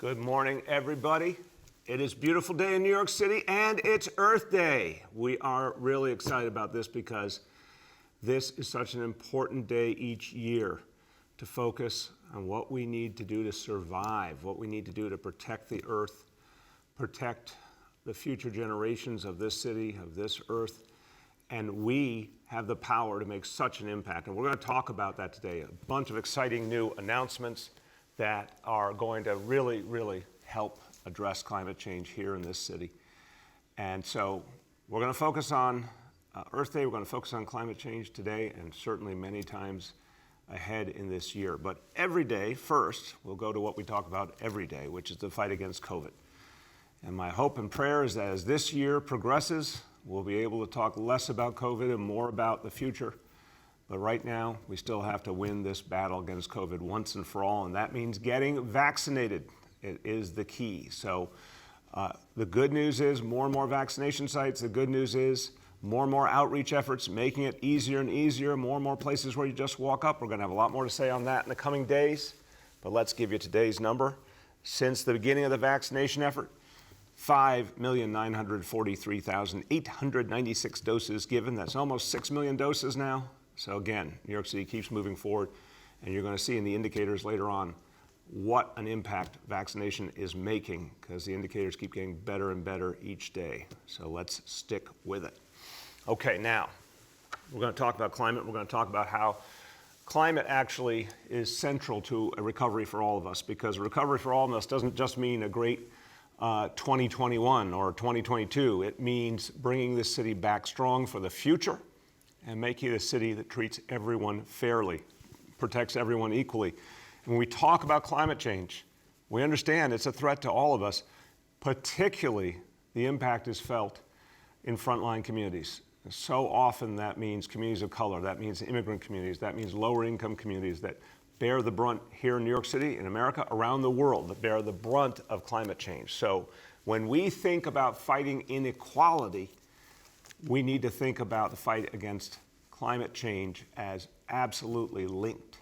Good morning, everybody. It is a beautiful day in New York City, and it's Earth Day. We are really excited about this because this is such an important day each year to focus on what we need to do to survive, what we need to do to protect the Earth, protect the future generations of this city, of this Earth, and we have the power to make such an impact. And we're going to talk about that today. A bunch of exciting new announcements that are going to really help address climate change here in this city. And so we're going to focus on Earth Day, we're going to focus on climate change today and certainly many times ahead in this year. But every day, first, we'll go to what we talk about every day, which is the fight against COVID. And my hope and prayer is that as this year progresses, we'll be able to talk less about COVID and more about the future. But right now, we still have to win this battle against COVID once and for all, and that means getting vaccinated. It is the key. So the good news is more and more vaccination sites. The good news is more and more outreach efforts, making it easier and easier, more and more places where you just walk up. We're going to have a lot more to say on that in the coming days, but let's give you today's number. Since the beginning of the vaccination effort, 5,943,896 doses given. That's almost 6 million doses now. So again, New York City keeps moving forward, and you're going to see in the indicators later on what an impact vaccination is making, because the indicators keep getting better and better each day. So let's stick with it. Okay, now we're going to talk about climate. We're going to talk about how climate actually is central to a recovery for all of us, because a recovery for all of us doesn't just mean a great 2021 or 2022. It means bringing this city back strong for the future and making it a city that treats everyone fairly, protects everyone equally. When we talk about climate change, we understand it's a threat to all of us. Particularly, the impact is felt in frontline communities. So often that means communities of color, that means immigrant communities, that means lower income communities that bear the brunt here in New York City, in America, around the world, that bear the brunt of climate change. So when we think about fighting inequality, we need to think about the fight against climate change as absolutely linked.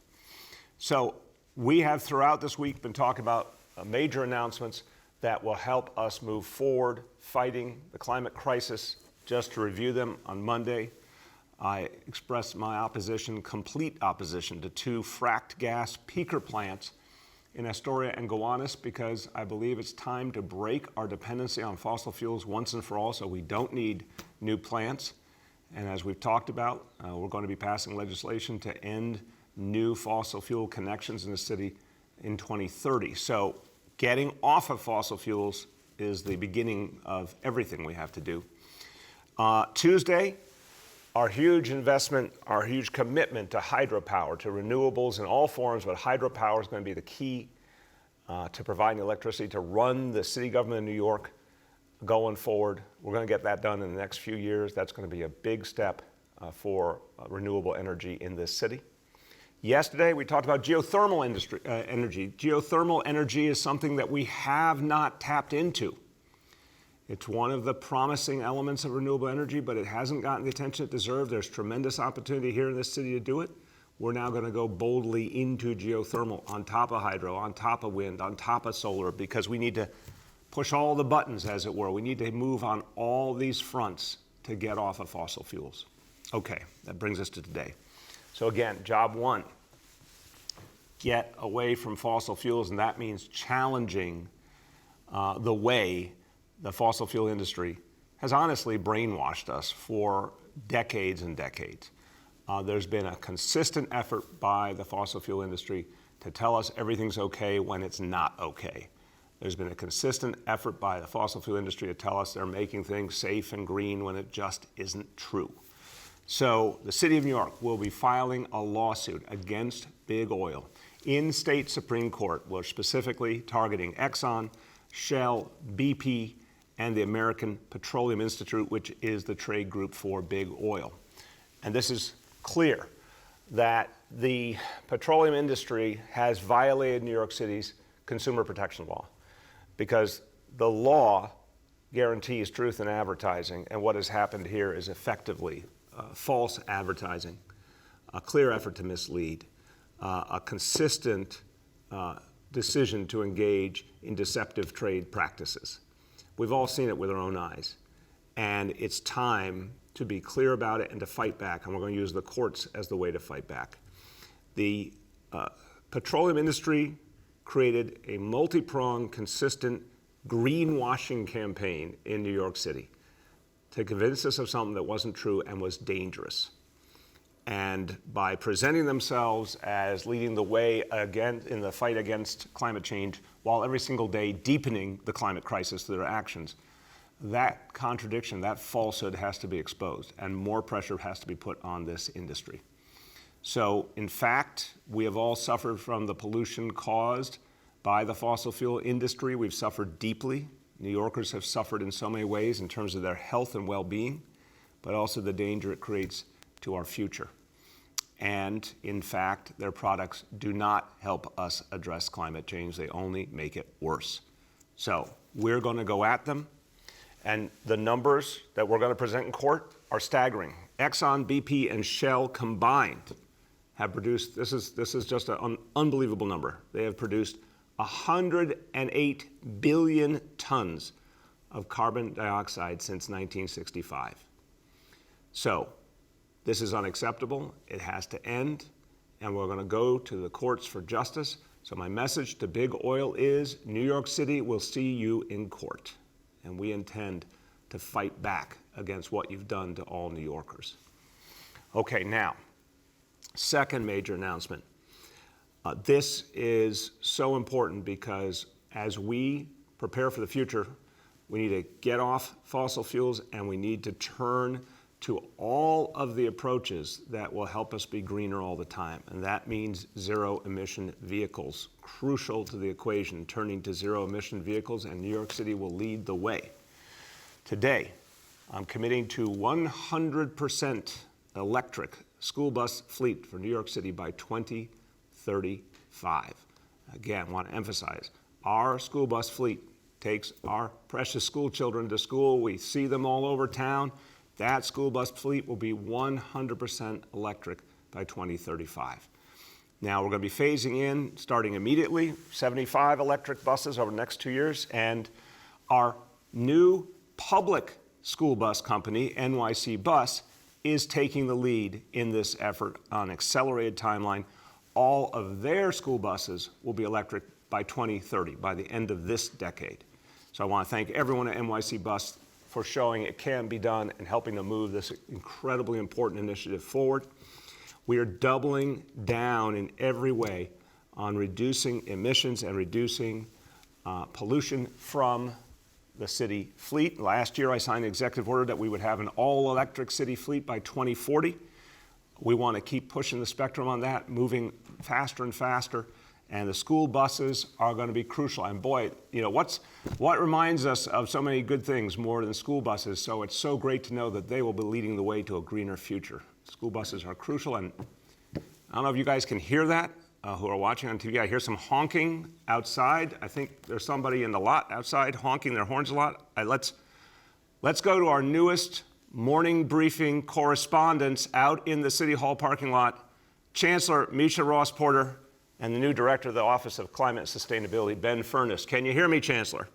So we have throughout this week been talking about major announcements that will help us move forward fighting the climate crisis. Just to review them, on Monday, I expressed my opposition, complete opposition, to 2 fracked gas peaker plants in Astoria and Gowanus, because I believe it's time to break our dependency on fossil fuels once and for all, so we don't need new plants. And as we've talked about, we're going to be passing legislation to end new fossil fuel connections in the city in 2030. So getting off of fossil fuels is the beginning of everything we have to do. Tuesday, our huge investment, our huge commitment to hydropower, to renewables in all forms, but hydropower is going to be the key to providing electricity to run the city government of New York going forward. We're going to get that done in the next few years. That's going to be a big step for renewable energy in this city. Yesterday, we talked about geothermal energy. Geothermal energy is something that we have not tapped into. It's one of the promising elements of renewable energy, but it hasn't gotten the attention it deserves. There's tremendous opportunity here in this city to do it. We're now going to go boldly into geothermal on top of hydro, on top of wind, on top of solar, because we need to push all the buttons, as it were. We need to move on all these fronts to get off of fossil fuels. Okay, that brings us to today. So again, job 1, get away from fossil fuels, and that means challenging the way the fossil fuel industry has honestly brainwashed us for decades and decades. There's been a consistent effort by the fossil fuel industry to tell us everything's okay when it's not okay. There's been a consistent effort by the fossil fuel industry to tell us they're making things safe and green when it just isn't true. So the city of New York will be filing a lawsuit against big oil in state Supreme Court. We're specifically targeting Exxon, Shell, BP, and the American Petroleum Institute, which is the trade group for big oil. And this is clear that the petroleum industry has violated New York City's consumer protection law, because the law guarantees truth in advertising, and what has happened here is effectively false advertising, a clear effort to mislead, a consistent decision to engage in deceptive trade practices. We've all seen it with our own eyes. And it's time to be clear about it and to fight back. And we're going to use the courts as the way to fight back. The petroleum industry created a multi-pronged, consistent greenwashing campaign in New York City to convince us of something that wasn't true and was dangerous. And by presenting themselves as leading the way again in the fight against climate change, while every single day deepening the climate crisis through their actions, that contradiction, that falsehood has to be exposed, and more pressure has to be put on this industry. So, in fact, we have all suffered from the pollution caused by the fossil fuel industry. We've suffered deeply. New Yorkers have suffered in so many ways in terms of their health and well-being, but also the danger it creates to our future. And, in fact, their products do not help us address climate change. They only make it worse. So, we're going to go at them. And the numbers that we're going to present in court are staggering. Exxon, BP, and Shell combined have produced, this is just an unbelievable number. They have produced 108 billion tons of carbon dioxide since 1965. So, this is unacceptable. It has to end, and we're going to go to the courts for justice. So my message to Big Oil is, New York City will see you in court, and we intend to fight back against what you've done to all New Yorkers. Okay, now, second major announcement. This is so important because as we prepare for the future, we need to get off fossil fuels and we need to turn to all of the approaches that will help us be greener all the time. And that means zero-emission vehicles, crucial to the equation, turning to zero-emission vehicles, and New York City will lead the way. Today, I'm committing to 100% electric school bus fleet for New York City by 2035. Again, I want to emphasize, our school bus fleet takes our precious school children to school. We see them all over town. That school bus fleet will be 100% electric by 2035. Now, we're going to be phasing in, starting immediately, 75 electric buses over the next 2 years, and our new public school bus company, NYC Bus, is taking the lead in this effort on an accelerated timeline. All of their school buses will be electric by 2030, by the end of this decade. So I want to thank everyone at NYC Bus for showing it can be done and helping to move this incredibly important initiative forward. We are doubling down in every way on reducing emissions and reducing pollution from the city fleet. Last year, I signed an executive order that we would have an all-electric city fleet by 2040. We want to keep pushing the spectrum on that, moving faster and faster. And the school buses are going to be crucial. And boy, you know, what reminds us of so many good things more than school buses? So it's so great to know that they will be leading the way to a greener future. School buses are crucial. And I don't know if you guys can hear that, who are watching on TV. I hear some honking outside. I think there's somebody in the lot outside honking their horns a lot. Let's go to our newest morning briefing correspondents out in the City Hall parking lot, Chancellor Misha Ross Porter, and the new director of the Office of Climate and Sustainability, Ben Furness. Can you hear me, Chancellor?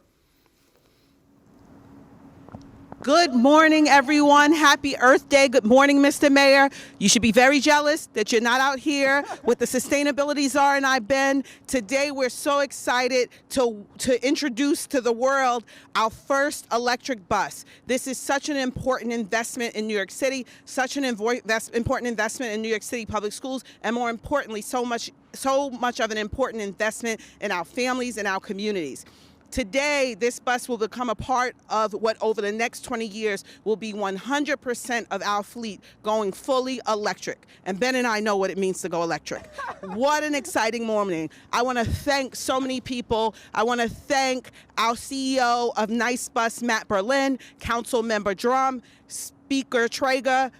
Good morning, everyone. Happy Earth Day. Good morning, Mr. Mayor. You should be very jealous that you're not out here with the sustainability czar and I, Ben. Today, we're so excited to introduce to the world our first electric bus. This is such an important investment in New York City, such an important investment in New York City public schools, and more importantly, so much of an important investment in our families and our communities. Today, this bus will become a part of what over the next 20 years will be 100% of our fleet going fully electric. And Ben and I know what it means to go electric. What an exciting morning. I want to thank so many people. I want to thank our CEO of Nice Bus, Matt Berlin, Council Member Drum, Speaker Traeger,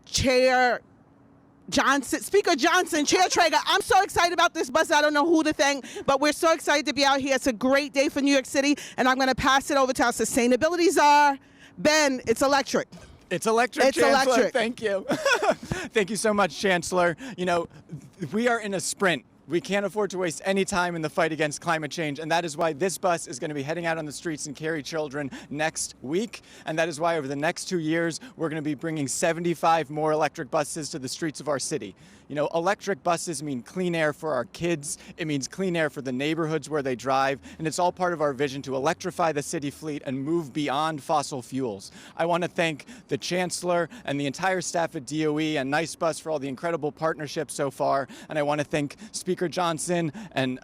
Speaker Johnson, Chair Traeger. I'm so excited about this bus. I don't know who to thank, but we're so excited to be out here. It's a great day for New York City, and I'm going to pass it over to our sustainability czar. Ben, it's electric. It's electric, It's Chancellor. electric. Thank you. Thank you so much, Chancellor. You know, we are in a sprint We can't afford to waste any time in the fight against climate change, and that is why this bus is going to be heading out on the streets and carry children next week. And that is why over the next 2 years, we're going to be bringing 75 more electric buses to the streets of our city. You know, electric buses mean clean air for our kids, it means clean air for the neighborhoods where they drive, and it's all part of our vision to electrify the city fleet and move beyond fossil fuels. I want to thank the Chancellor and the entire staff at DOE and Nice Bus for all the incredible partnerships so far, and I want to thank Speaker Johnson and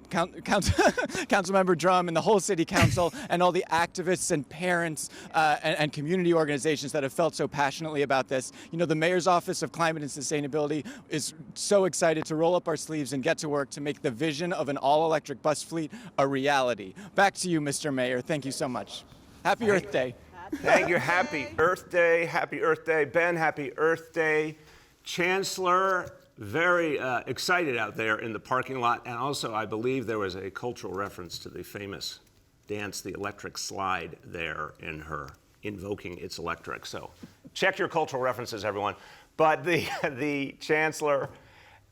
Councilmember Drum and the whole City Council and all the activists and parents and community organizations that have felt so passionately about this. You know, the Mayor's Office of Climate and Sustainability is so excited to roll up our sleeves and get to work to make the vision of an all-electric bus fleet a reality. Back to you, Mr. Mayor. Thank you so much. Happy Earth Day. Thank you. Happy Earth Day. Happy Earth Day. Ben, happy Earth Day. Chancellor, very excited out there in the parking lot. And also, I believe there was a cultural reference to the famous dance, the electric slide there in her invoking It's Electric. So check your cultural references, everyone. But the Chancellor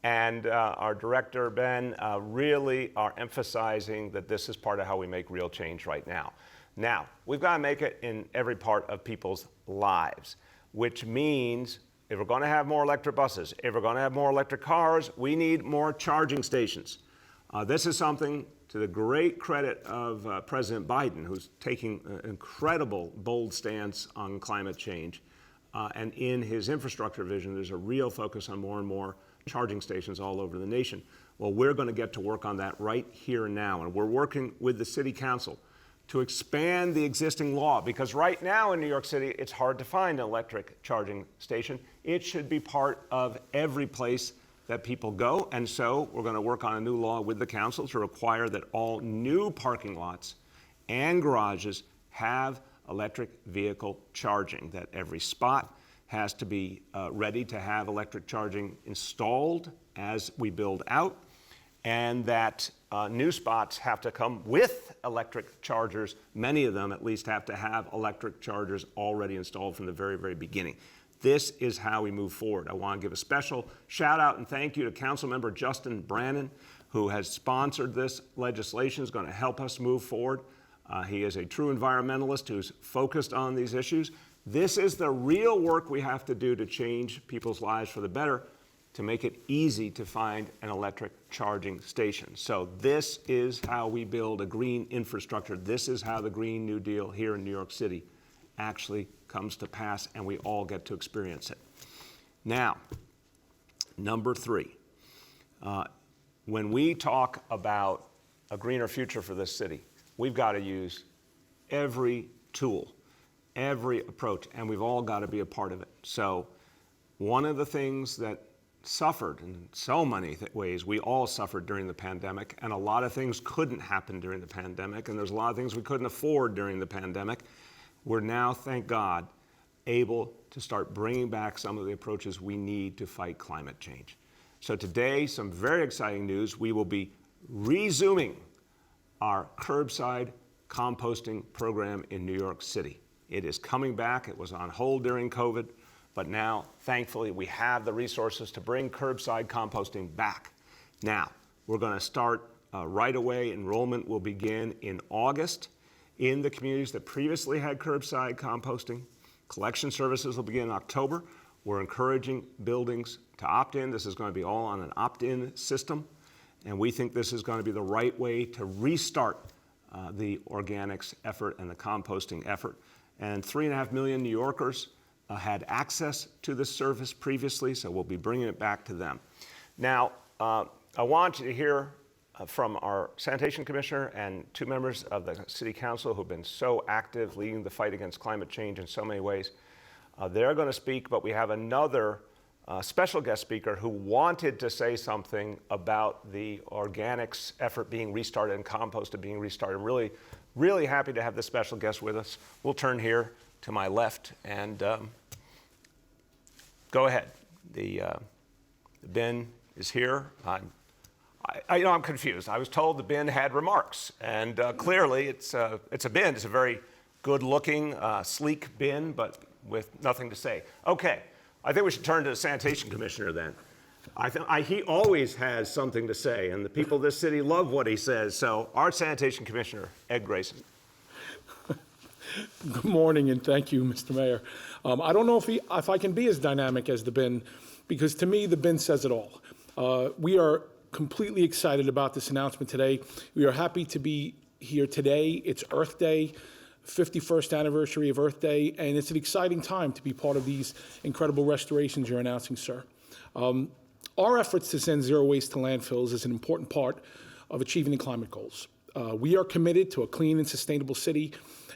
and our Director, Ben, really are emphasizing that this is part of how we make real change right now. Now, we've got to make it in every part of people's lives, which means if we're going to have more electric buses, if we're going to have more electric cars, we need more charging stations. This is something to the great credit of President Biden, who's taking an incredible, bold stance on climate change. And in his infrastructure vision, there's a real focus on more and more charging stations all over the nation. Well, we're going to get to work on that right here and now. And we're working with the City Council to expand the existing law, because right now in New York City, it's hard to find an electric charging station. It should be part of every place that people go. And so we're going to work on a new law with the council to require that all new parking lots and garages have electric vehicle charging, that every spot has to be ready to have electric charging installed as we build out, and that new spots have to come with electric chargers. Many of them at least have to have electric chargers already installed from the very, very beginning. This is how we move forward. I want to give a special shout out and thank you to Councilmember Justin Brannan, who has sponsored this legislation, is going to help us move forward. He is a true environmentalist who's focused on these issues. This is the real work we have to do to change people's lives for the better, to make it easy to find an electric charging station. So this is how we build a green infrastructure. This is how the Green New Deal here in New York City actually comes to pass, and we all get to experience it. Now, number 3, when we talk about a greener future for this city, we've got to use every tool, every approach, and we've all got to be a part of it. So one of the things that suffered in so many ways, we all suffered during the pandemic, and a lot of things couldn't happen during the pandemic, and there's a lot of things we couldn't afford during the pandemic. We're now, thank God, able to start bringing back some of the approaches we need to fight climate change. So today, some very exciting news. We will be resuming our curbside composting program in New York City. It is coming back. It was on hold during COVID, but now, thankfully, we have the resources to bring curbside composting back. Now, we're going to start right away. Enrollment will begin in August in the communities that previously had curbside composting. Collection services will begin in October. We're encouraging buildings to opt in. This is going to be all on an opt-in system. And we think this is going to be the right way to restart the organics effort and the composting effort. And 3.5 million New Yorkers had access to this service previously, so we'll be bringing it back to them. Now, I want you to hear from our Sanitation Commissioner and 2 members of the City Council who've been so active leading the fight against climate change in so many ways. They're going to speak, but we have another special guest speaker who wanted to say something about the organics effort being restarted and composted being restarted. Really, really happy to have this special guest with us. We'll turn here to my left and go ahead. The bin is here. I'm confused. I was told the bin had remarks, and clearly it's a bin. It's a very good-looking, sleek bin, but with nothing to say. Okay, I think we should turn to the Sanitation Commissioner then. He always has something to say, and the people of this city love what he says. So, our Sanitation Commissioner, Ed Grayson. Good morning, and thank you, Mr. Mayor. I don't know if I can be as dynamic as the bin, because to me, the bin says it all. We are completely excited about this announcement today. We are happy to be here today. It's Earth Day, 51st anniversary of Earth Day, and it's an exciting time to be part of these incredible restorations you're announcing, sir. Our efforts to send zero waste to landfills is an important part of achieving the climate goals. We are committed to a clean and sustainable city,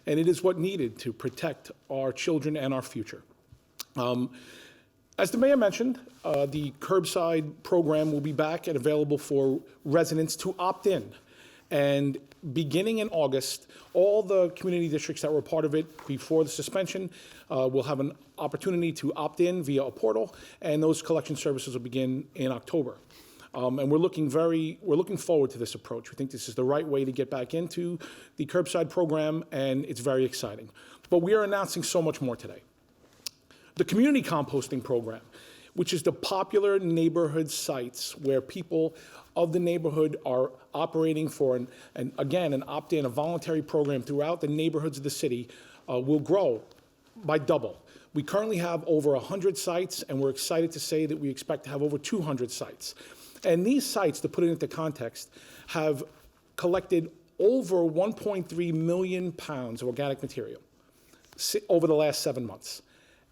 and it is what needed to protect our children and our future. As the mayor mentioned, the Curbside program will be back and available for residents to opt in. And beginning in August, all the community districts that were part of it before the suspension will have an opportunity to opt in via a portal, and those collection services will begin in October. And we're looking forward to this approach. We think this is the right way to get back into the Curbside program, and it's very exciting. But we are announcing so much more today. The community composting program, which is the popular neighborhood sites where people of the neighborhood are operating for an opt-in, a voluntary program throughout the neighborhoods of the city, will grow by double. We currently have over 100 sites, and we're excited to say that we expect to have over 200 sites. And these sites, to put it into context, have collected over 1.3 million pounds of organic material over the last 7 months.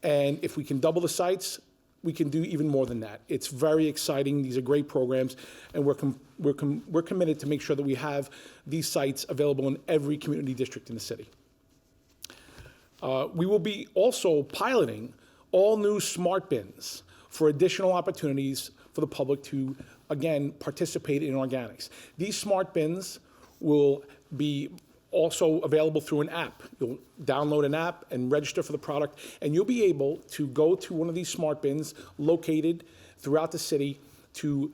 And if we can double the sites, we can do even more than that. It's very exciting. These are great programs, and we're committed to make sure that we have these sites available in every community district in the city. We will be also piloting all new smart bins for additional opportunities for the public to, again, participate in organics. These smart bins will be also available through an app. You'll download an app and register for the product, and you'll be able to go to one of these smart bins located throughout the city to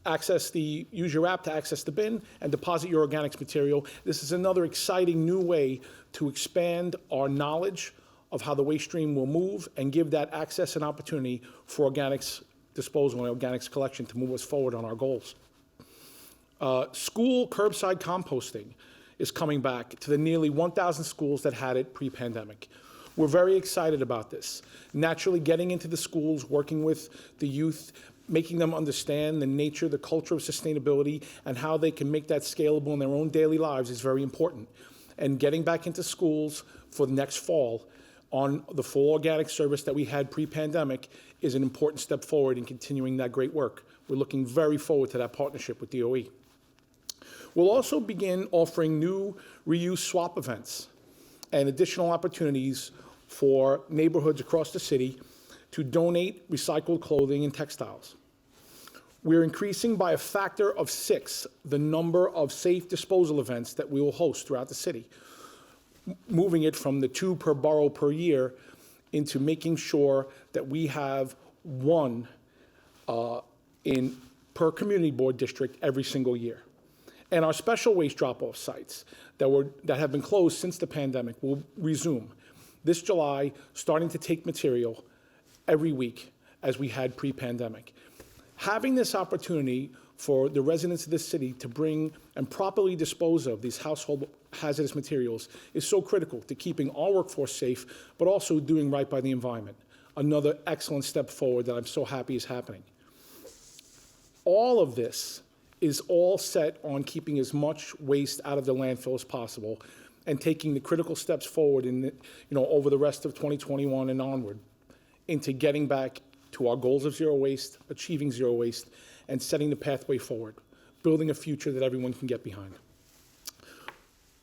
use your app to access the bin and deposit your organics material. This is another exciting new way to expand our knowledge of how the waste stream will move and give that access and opportunity for organics disposal and organics collection to move us forward on our goals. School curbside composting is coming back to the nearly 1,000 schools that had it pre-pandemic. We're very excited about this. Naturally, getting into the schools, working with the youth, making them understand the nature, the culture of sustainability, and how they can make that scalable in their own daily lives is very important. And getting back into schools for the next fall on the full organic service that we had pre-pandemic is an important step forward in continuing that great work. We're looking very forward to that partnership with DOE. We'll also begin offering new reuse swap events and additional opportunities for neighborhoods across the city to donate recycled clothing and textiles. We're increasing by a factor of 6 the number of safe disposal events that we will host throughout the city, moving it from the 2 per borough per year into making sure that we have 1 per community board district every single year. And our special waste drop-off sites that have been closed since the pandemic will resume this July, starting to take material every week as we had pre-pandemic. Having this opportunity for the residents of this city to bring and properly dispose of these household hazardous materials is so critical to keeping our workforce safe, but also doing right by the environment. Another excellent step forward that I'm so happy is happening. All of this is all set on keeping as much waste out of the landfill as possible and taking the critical steps forward over the rest of 2021 and onward into getting back to our goals of zero waste, achieving zero waste, and setting the pathway forward, building a future that everyone can get behind.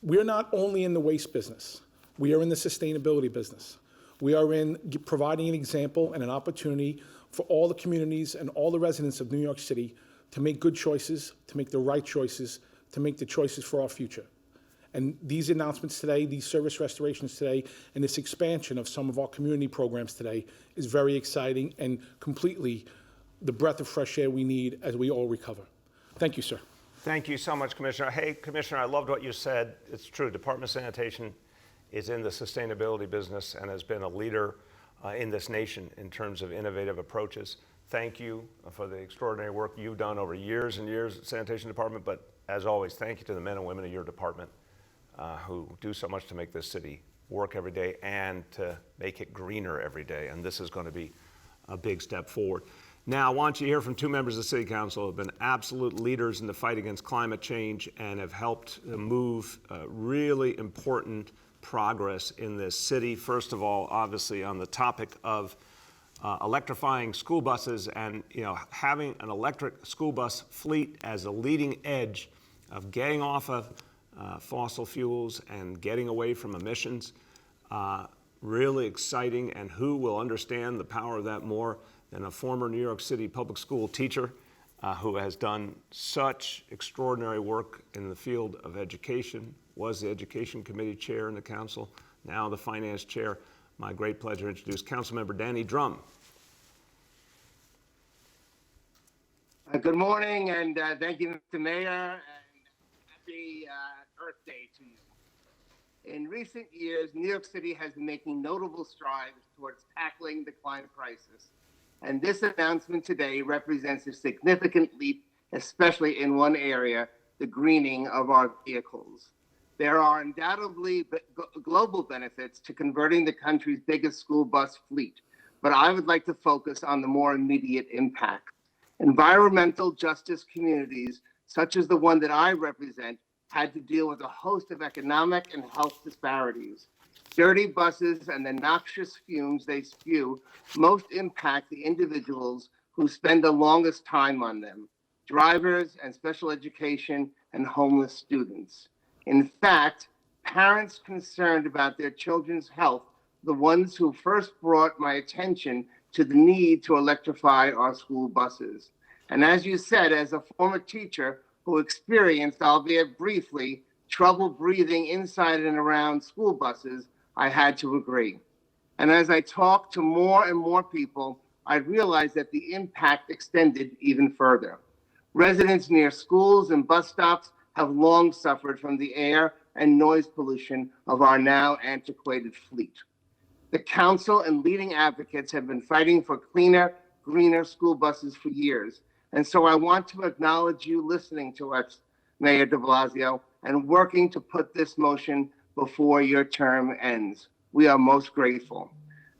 We're not only in the waste business, we are in the sustainability business. We are in providing an example and an opportunity for all the communities and all the residents of New York City to make good choices, to make the right choices, to make the choices for our future. And these announcements today, these service restorations today, and this expansion of some of our community programs today is very exciting and completely the breath of fresh air we need as we all recover. Thank you, sir. Thank you so much, Commissioner. Hey, Commissioner, I loved what you said. It's true. Department of Sanitation is in the sustainability business and has been a leader in this nation in terms of innovative approaches thank you for the extraordinary work you've done over years and years at the Sanitation Department, but as always, thank you to the men and women of your department who do so much to make this city work every day and to make it greener every day. And this is going to be a big step forward. Now, I want you to hear from two members of the City Council who have been absolute leaders in the fight against climate change and have helped move really important progress in this city. First of all, obviously, on the topic of electrifying school buses and having an electric school bus fleet as a leading edge of getting off of fossil fuels and getting away from emissions. Really exciting, and who will understand the power of that more than a former New York City public school teacher who has done such extraordinary work in the field of education, was the Education Committee chair in the council, now the finance chair. My great pleasure to introduce Councilmember Danny Drum. Good morning, and thank you, Mr. Mayor, and happy Earth Day to you. In recent years, New York City has been making notable strides towards tackling the climate crisis. And this announcement today represents a significant leap, especially in one area, the greening of our vehicles. There are undoubtedly global benefits to converting the country's biggest school bus fleet, but I would like to focus on the more immediate impact. Environmental justice communities, such as the one that I represent, had to deal with a host of economic and health disparities. Dirty buses and the noxious fumes they spew most impact the individuals who spend the longest time on them, drivers and special education and homeless students. In fact, parents concerned about their children's health, the ones who first brought my attention to the need to electrify our school buses. And as you said, as a former teacher who experienced, albeit briefly, trouble breathing inside and around school buses, I had to agree. And as I talked to more and more people, I realized that the impact extended even further. Residents near schools and bus stops have long suffered from the air and noise pollution of our now antiquated fleet. The council and leading advocates have been fighting for cleaner, greener school buses for years. And so I want to acknowledge you listening to us, Mayor de Blasio, and working to put this motion before your term ends. We are most grateful.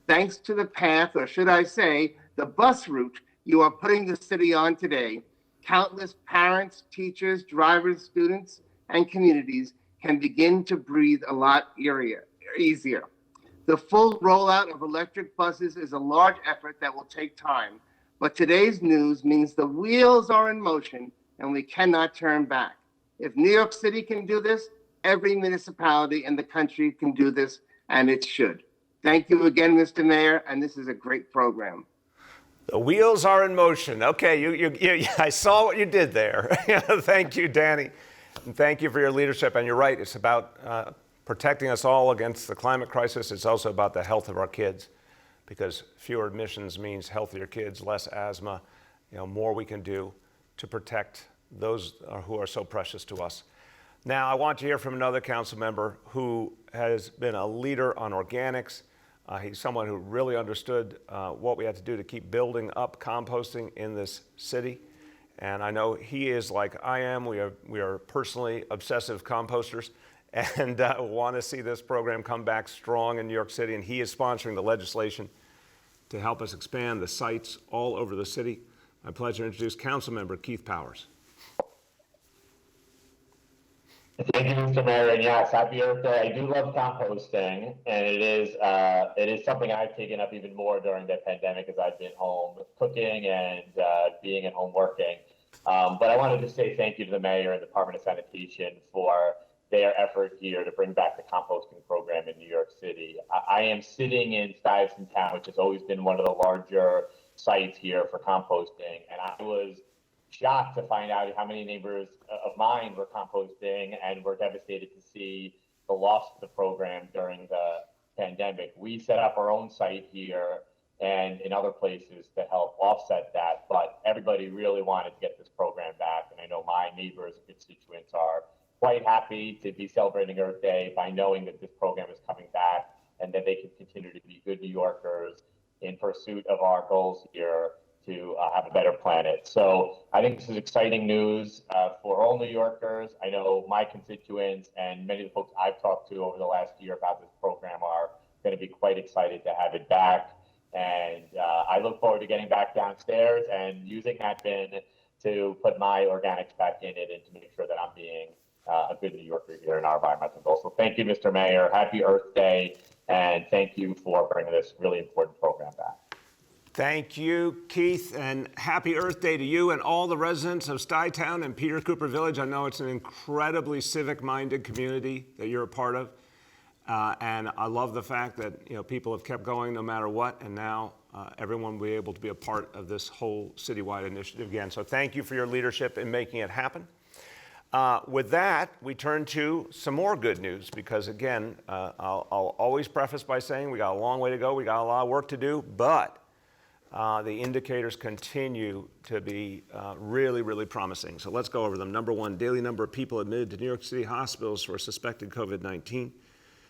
Thanks to the path, or should I say, the bus route you are putting the city on today, countless parents, teachers, drivers, students, and communities can begin to breathe a lot easier. The full rollout of electric buses is a large effort that will take time, but today's news means the wheels are in motion and we cannot turn back. If New York City can do this, every municipality in the country can do this, and it should. Thank you again, Mr. Mayor, and this is a great program. The wheels are in motion. Okay, I saw what you did there. Thank you, Danny. And thank you for your leadership. And you're right, it's about protecting us all against the climate crisis. It's also about the health of our kids, because fewer emissions means healthier kids, less asthma, more we can do to protect those who are so precious to us. Now, I want to hear from another council member who has been a leader on organics. He's someone who really understood what we had to do to keep building up composting in this city. And I know he is like I am. We are personally obsessive composters and want to see this program come back strong in New York City. And he is sponsoring the legislation to help us expand the sites all over the city. My pleasure to introduce Councilmember Keith Powers. Thank you, Mr. Mayor, and yes, happy Earth Day. I do love composting, and it is something I've taken up even more during the pandemic as I've been home cooking and being at home working. But I wanted to say thank you to the Mayor and the Department of Sanitation for their effort here to bring back the composting program in New York City. I am sitting in Stuyvesant Town, which has always been one of the larger sites here for composting, and I was shocked to find out how many neighbors of mine were composting and were devastated to see the loss of the program during the pandemic. We set up our own site here and in other places to help offset that, but everybody really wanted to get this program back. And I know my neighbors and constituents are quite happy to be celebrating Earth Day by knowing that this program is coming back and that they can continue to be good New Yorkers in pursuit of our goals here to have a better planet. So I think this is exciting news for all New Yorkers. I know my constituents and many of the folks I've talked to over the last year about this program are going to be quite excited to have it back. And I look forward to getting back downstairs and using that bin to put my organics back in it and to make sure that I'm being a good New Yorker here in our environmental goal. So thank you, Mr. Mayor. Happy Earth Day. And thank you for bringing this really important program back. Thank you, Keith, and happy Earth Day to you and all the residents of Stuytown and Peter Cooper Village. I know it's an incredibly civic-minded community that you're a part of. And I love the fact that people have kept going no matter what, and now everyone will be able to be a part of this whole citywide initiative again. So thank you for your leadership in making it happen. With that, we turn to some more good news because, again, I'll always preface by saying we got a long way to go, we got a lot of work to do, but the indicators continue to be really, really promising. So let's go over them. Number one, daily number of people admitted to New York City hospitals for suspected COVID-19.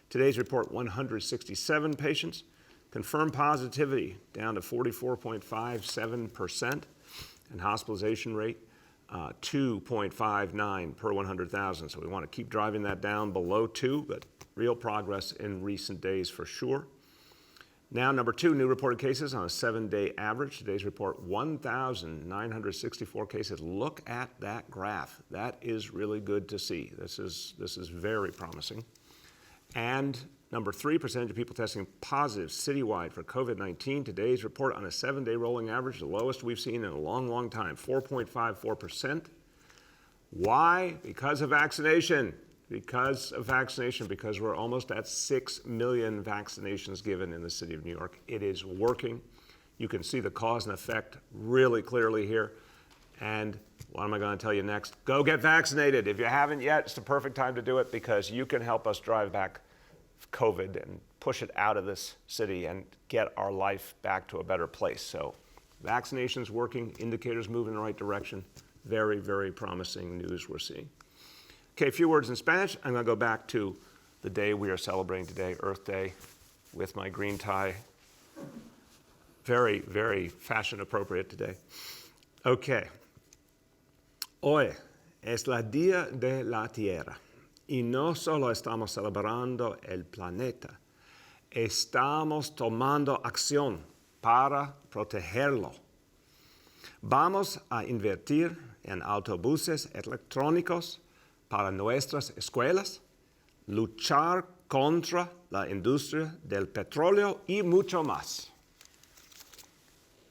Today's report, 167 patients. Confirmed positivity down to 44.57%, and hospitalization rate 2.59 per 100,000. So we want to keep driving that down below 2, but real progress in recent days for sure. Now, number two, new reported cases on a 7-day average. Today's report, 1,964 cases. Look at that graph. That is really good to see. This is very promising. And number three, percentage of people testing positive citywide for COVID-19. Today's report on a 7-day rolling average, the lowest we've seen in a long, long time, 4.54%. Why? Because of vaccination. Because of vaccination, because we're almost at 6 million vaccinations given in the city of New York. It is working. You can see the cause and effect really clearly here. And what am I going to tell you next? Go get vaccinated. If you haven't yet, it's the perfect time to do it because you can help us drive back COVID and push it out of this city and get our life back to a better place. So vaccination's working, indicators moving in the right direction. Very, very promising news we're seeing. Okay, a few words in Spanish. I'm going to go back to the day we are celebrating today, Earth Day, with my green tie. Very, very fashion appropriate today. Okay. Hoy es la Día de la Tierra y no solo estamos celebrando el planeta, estamos tomando acción para protegerlo. Vamos a invertir en autobuses electrónicos para nuestras escuelas, luchar contra la industria del petróleo y mucho más.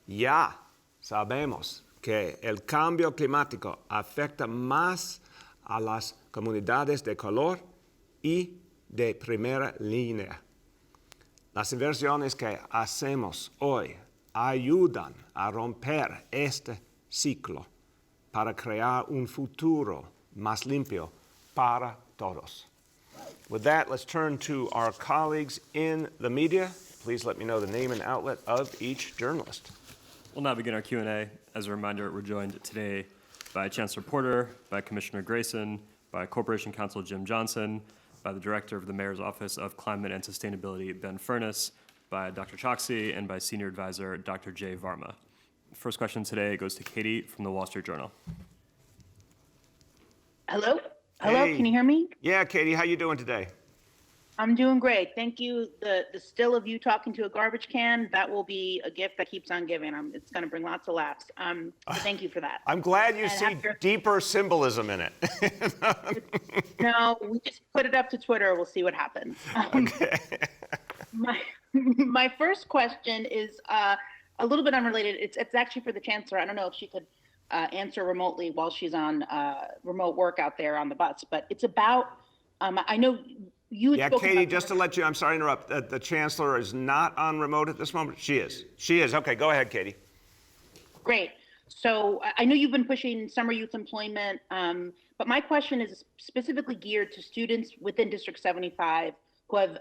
Ya sabemos que el cambio climático afecta más a las comunidades de color y de primera línea. Las inversiones que hacemos hoy ayudan a romper este ciclo para crear un futuro más limpio para todos. With that, let's turn to our colleagues in the media. Please let me know the name and outlet of each journalist. We'll now begin our Q&A. As a reminder, we're joined today by Chancellor Porter, by Commissioner Grayson, by Corporation Counsel Jim Johnson, by the Director of the Mayor's Office of Climate and Sustainability, Ben Furness, by Dr. Choksi, and by Senior Advisor Dr. Jay Varma. First question today goes to Katie from the Wall Street Journal. Hello? Hello, Hey. Can you hear me? Yeah, Katie, how you doing today? I'm doing great. Thank you. The still of you talking to a garbage can, that will be a gift that keeps on giving. It's going to bring lots of laughs. So thank you for that. I'm glad you And see after- deeper symbolism in it. No, we just put it up to Twitter. We'll see what happens. Okay. My first question is a little bit unrelated. It's actually for the Chancellor. I don't know if she could answer remotely while she's on remote work out there on the bus, but it's about, I know you had Yeah, spoken Katie, about just to let you, I'm sorry to interrupt, the Chancellor is not on remote at this moment? She is. She is. Okay, go ahead, Katie. Great. So I know you've been pushing summer youth employment, but my question is specifically geared to students within District 75 who have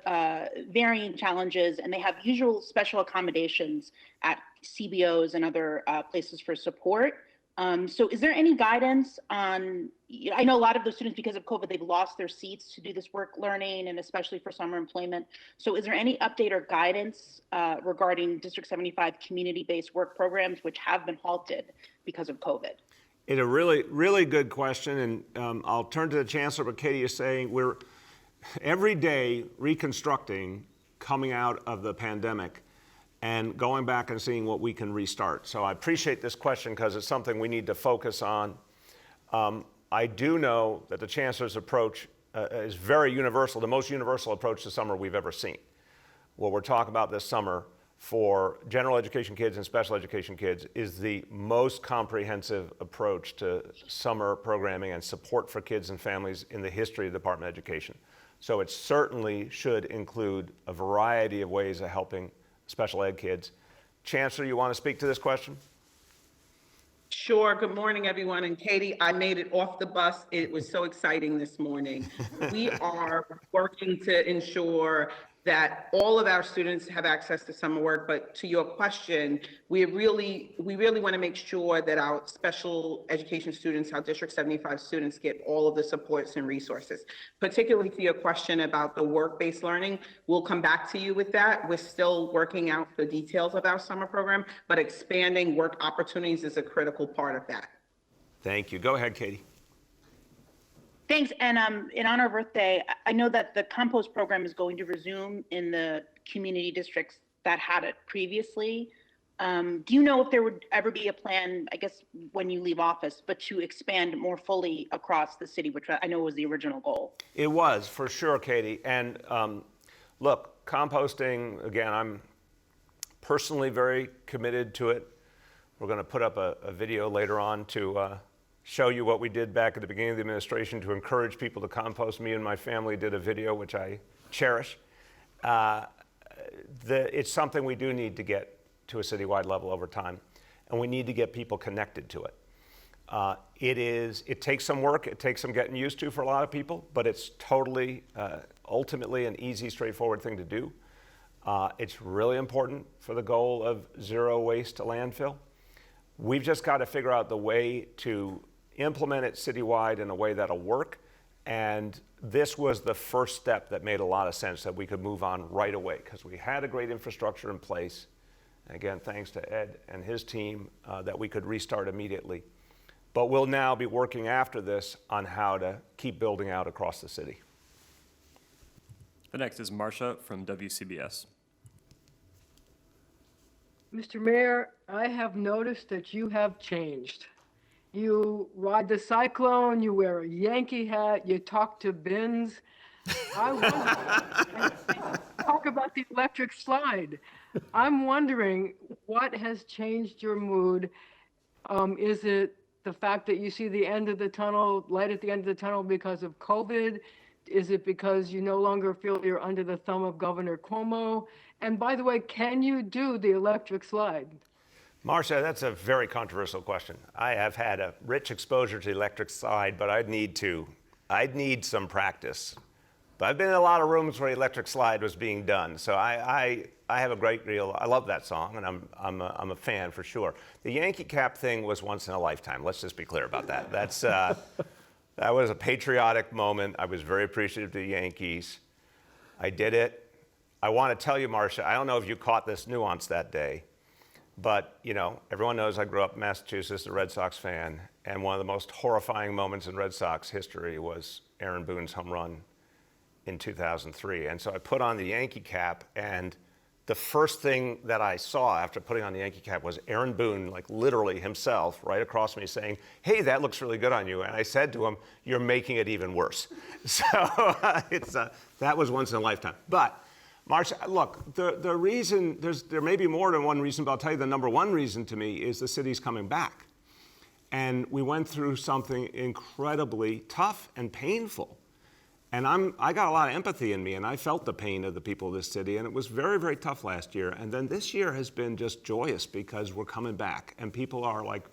varying challenges, and they have usual special accommodations at CBOs and other places for support. So is there any guidance on, I know a lot of those students, because of COVID, they've lost their seats to do this work learning and especially for summer employment. So is there any update or guidance regarding District 75 community-based work programs, which have been halted because of COVID? It's a really, really good question, and I'll turn to the Chancellor, but Katie is saying we're every day reconstructing coming out of the pandemic and going back and seeing what we can restart. So I appreciate this question because it's something we need to focus on. I do know that the Chancellor's approach is very universal, the most universal approach to summer we've ever seen. What we're talking about this summer for general education kids and special education kids is the most comprehensive approach to summer programming and support for kids and families in the history of the Department of Education. So it certainly should include a variety of ways of helping special ed kids. Chancellor, you want to speak to this question? Sure. Good morning, everyone. And Katie, I made it off the bus. It was so exciting this morning. We are working to ensure that all of our students have access to summer work. But to your question, we really want to make sure that our special education students, our District 75 students, get all of the supports and resources. Particularly to your question about the work-based learning, we'll come back to you with that. We're still working out the details of our summer program, but expanding work opportunities is a critical part of that. Thank you. Go ahead, Katie. Thanks. And in honor of Earth Day, I know that the compost program is going to resume in the community districts that had it previously. Do you know if there would ever be a plan, I guess, when you leave office, but to expand more fully across the city, which I know was the original goal? It was, for sure, Katie. And look, composting, again, I'm personally very committed to it. We're going to put up a video later on to show you what we did back at the beginning of the administration to encourage people to compost. Me and my family did a video, which I cherish. It's something we do need to get to a citywide level over time, and we need to get people connected to it. It takes some work, it takes some getting used to for a lot of people, but it's totally, ultimately an easy, straightforward thing to do. It's really important for the goal of zero waste to landfill. We've just got to figure out the way to implement it citywide in a way that'll work. And this was the first step that made a lot of sense that we could move on right away because we had a great infrastructure in place. And again, thanks to Ed and his team that we could restart immediately. But we'll now be working after this on how to keep building out across the city. The next is Marcia from WCBS. Mr. Mayor, I have noticed that you have changed. You ride the cyclone, you wear a Yankee hat, you talk to bins. I wonder, talk about the electric slide. I'm wondering what has changed your mood. Is it the fact that you see the end of the tunnel, light at the end of the tunnel because of COVID? Is it because you no longer feel you're under the thumb of Governor Cuomo? And by the way, can you do the electric slide? Marcia, that's a very controversial question. I have had a rich exposure to the electric slide, but I'd need some practice. But I've been in a lot of rooms where the electric slide was being done. So I have a great deal, I love that song, and I'm a fan for sure. The Yankee cap thing was once in a lifetime. Let's just be clear about that. That was a patriotic moment. I was very appreciative to the Yankees. I did it. I want to tell you, Marcia, I don't know if you caught this nuance that day, but you know, everyone knows I grew up in Massachusetts, a Red Sox fan, and one of the most horrifying moments in Red Sox history was Aaron Boone's home run in 2003. And so I put on the Yankee cap, and the first thing that I saw after putting on the Yankee cap was Aaron Boone, like literally himself, right across me saying, "Hey, that looks really good on you." And I said to him, "You're making it even worse." So that was once in a lifetime. But Marcia, look, the reason, there may be more than one reason, but I'll tell you the number one reason to me is the city's coming back. And we went through something incredibly tough and painful. And I got a lot of empathy in me, and I felt the pain of the people of this city, and it was very, very tough last year. And then this year has been just joyous because we're coming back, and people are like,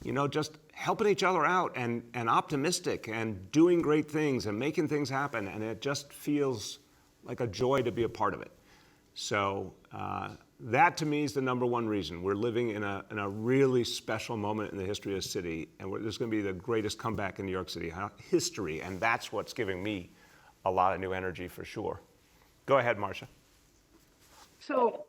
you know, just helping each other out and optimistic and doing great things and making things happen, and it just feels like a joy to be a part of it. So that to me is the number one reason. We're living in a really special moment in the history of the city, and there's going to be the greatest comeback in New York City history, and that's what's giving me a lot of new energy for sure. Go ahead, Marcia. So,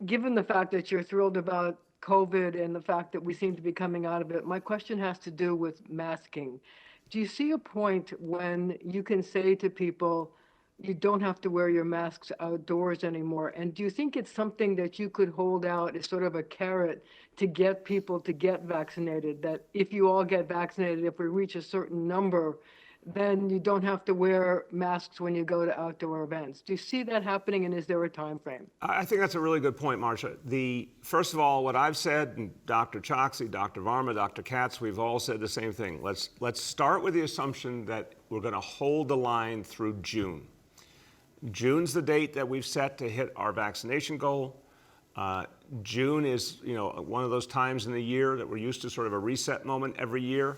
given the fact that you're thrilled about COVID and the fact that we seem to be coming out of it, my question has to do with masking. Do you see a point when you can say to people, you don't have to wear your masks outdoors anymore? And do you think it's something that you could hold out as sort of a carrot to get people to get vaccinated? That if you all get vaccinated, if we reach a certain number, then you don't have to wear masks when you go to outdoor events. Do you see that happening, and is there a time frame? I think that's a really good point, Marcia. First of all, what I've said, and Dr. Choksi, Dr. Varma, Dr. Katz, we've all said the same thing. Let's start with the assumption that we're going to hold the line through June. June's the date that we've set to hit our vaccination goal. June is, one of those times in the year that we're used to sort of a reset moment every year.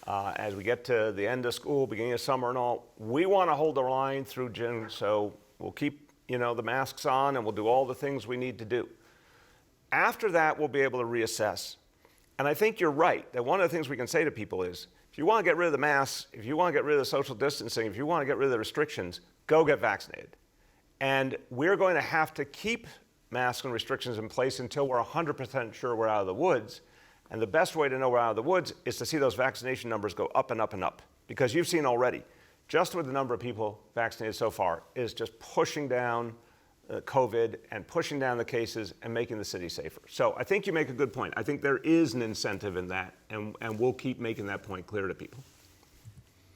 As we get to the end of school, beginning of summer and all, we want to hold the line through June, so we'll keep, the masks on and we'll do all the things we need to do. After that, we'll be able to reassess. And I think you're right, that one of the things we can say to people is, if you want to get rid of the masks, if you want to get rid of the social distancing, if you want to get rid of the restrictions, go get vaccinated. And we're going to have to keep masks and restrictions in place until we're 100% sure we're out of the woods. And the best way to know we're out of the woods is to see those vaccination numbers go up and up and up. Because you've seen already, just with the number of people vaccinated so far, is just pushing down COVID and pushing down the cases and making the city safer. So I think you make a good point. I think there is an incentive in that, and we'll keep making that point clear to people.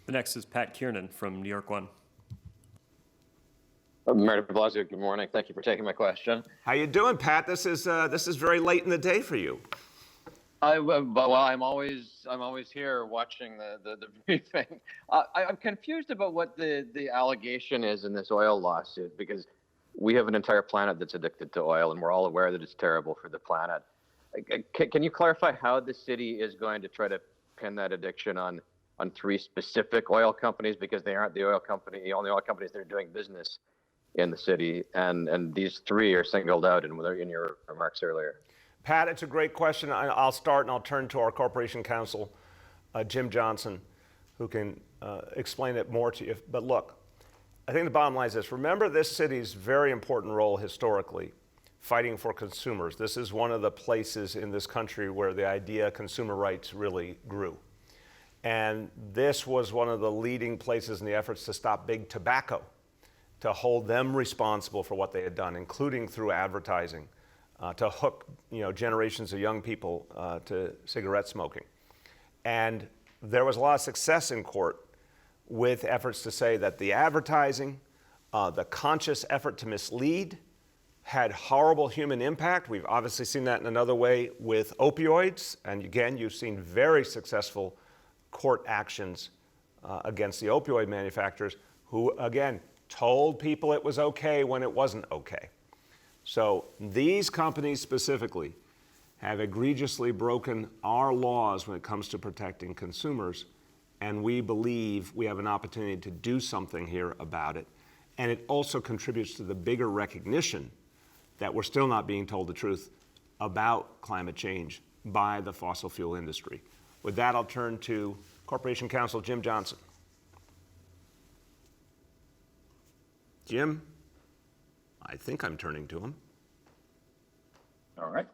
The next is Pat Kiernan from New York One. Mayor Blasio, good morning. Thank you for taking my question. How you doing, Pat? This is very late in the day for you. I'm always here watching the briefing. I'm confused about what the allegation is in this oil lawsuit, because we have an entire planet that's addicted to oil, and we're all aware that it's terrible for the planet. Can you clarify how the city is going to try to pin that addiction on three specific oil companies, because they aren't the only oil companies that are doing business in the city, and these three are singled out in your remarks earlier? Pat, it's a great question. I'll start and I'll turn to our Corporation Counsel, Jim Johnson, who can explain it more to you. But look, I think the bottom line is this. Remember this city's very important role historically, fighting for consumers. This is one of the places in this country where the idea of consumer rights really grew. And this was one of the leading places in the efforts to stop big tobacco, to hold them responsible for what they had done, including through advertising. To hook generations of young people to cigarette smoking. And there was a lot of success in court with efforts to say that the advertising, the conscious effort to mislead, had horrible human impact. We've obviously seen that in another way with opioids. And again, you've seen very successful court actions against the opioid manufacturers who, again, told people it was okay when it wasn't okay. So these companies specifically have egregiously broken our laws when it comes to protecting consumers, and we believe we have an opportunity to do something here about it. And it also contributes to the bigger recognition that we're still not being told the truth about climate change by the fossil fuel industry. With that, I'll turn to Corporation Counsel Jim Johnson. Jim? I think I'm turning to him. All right.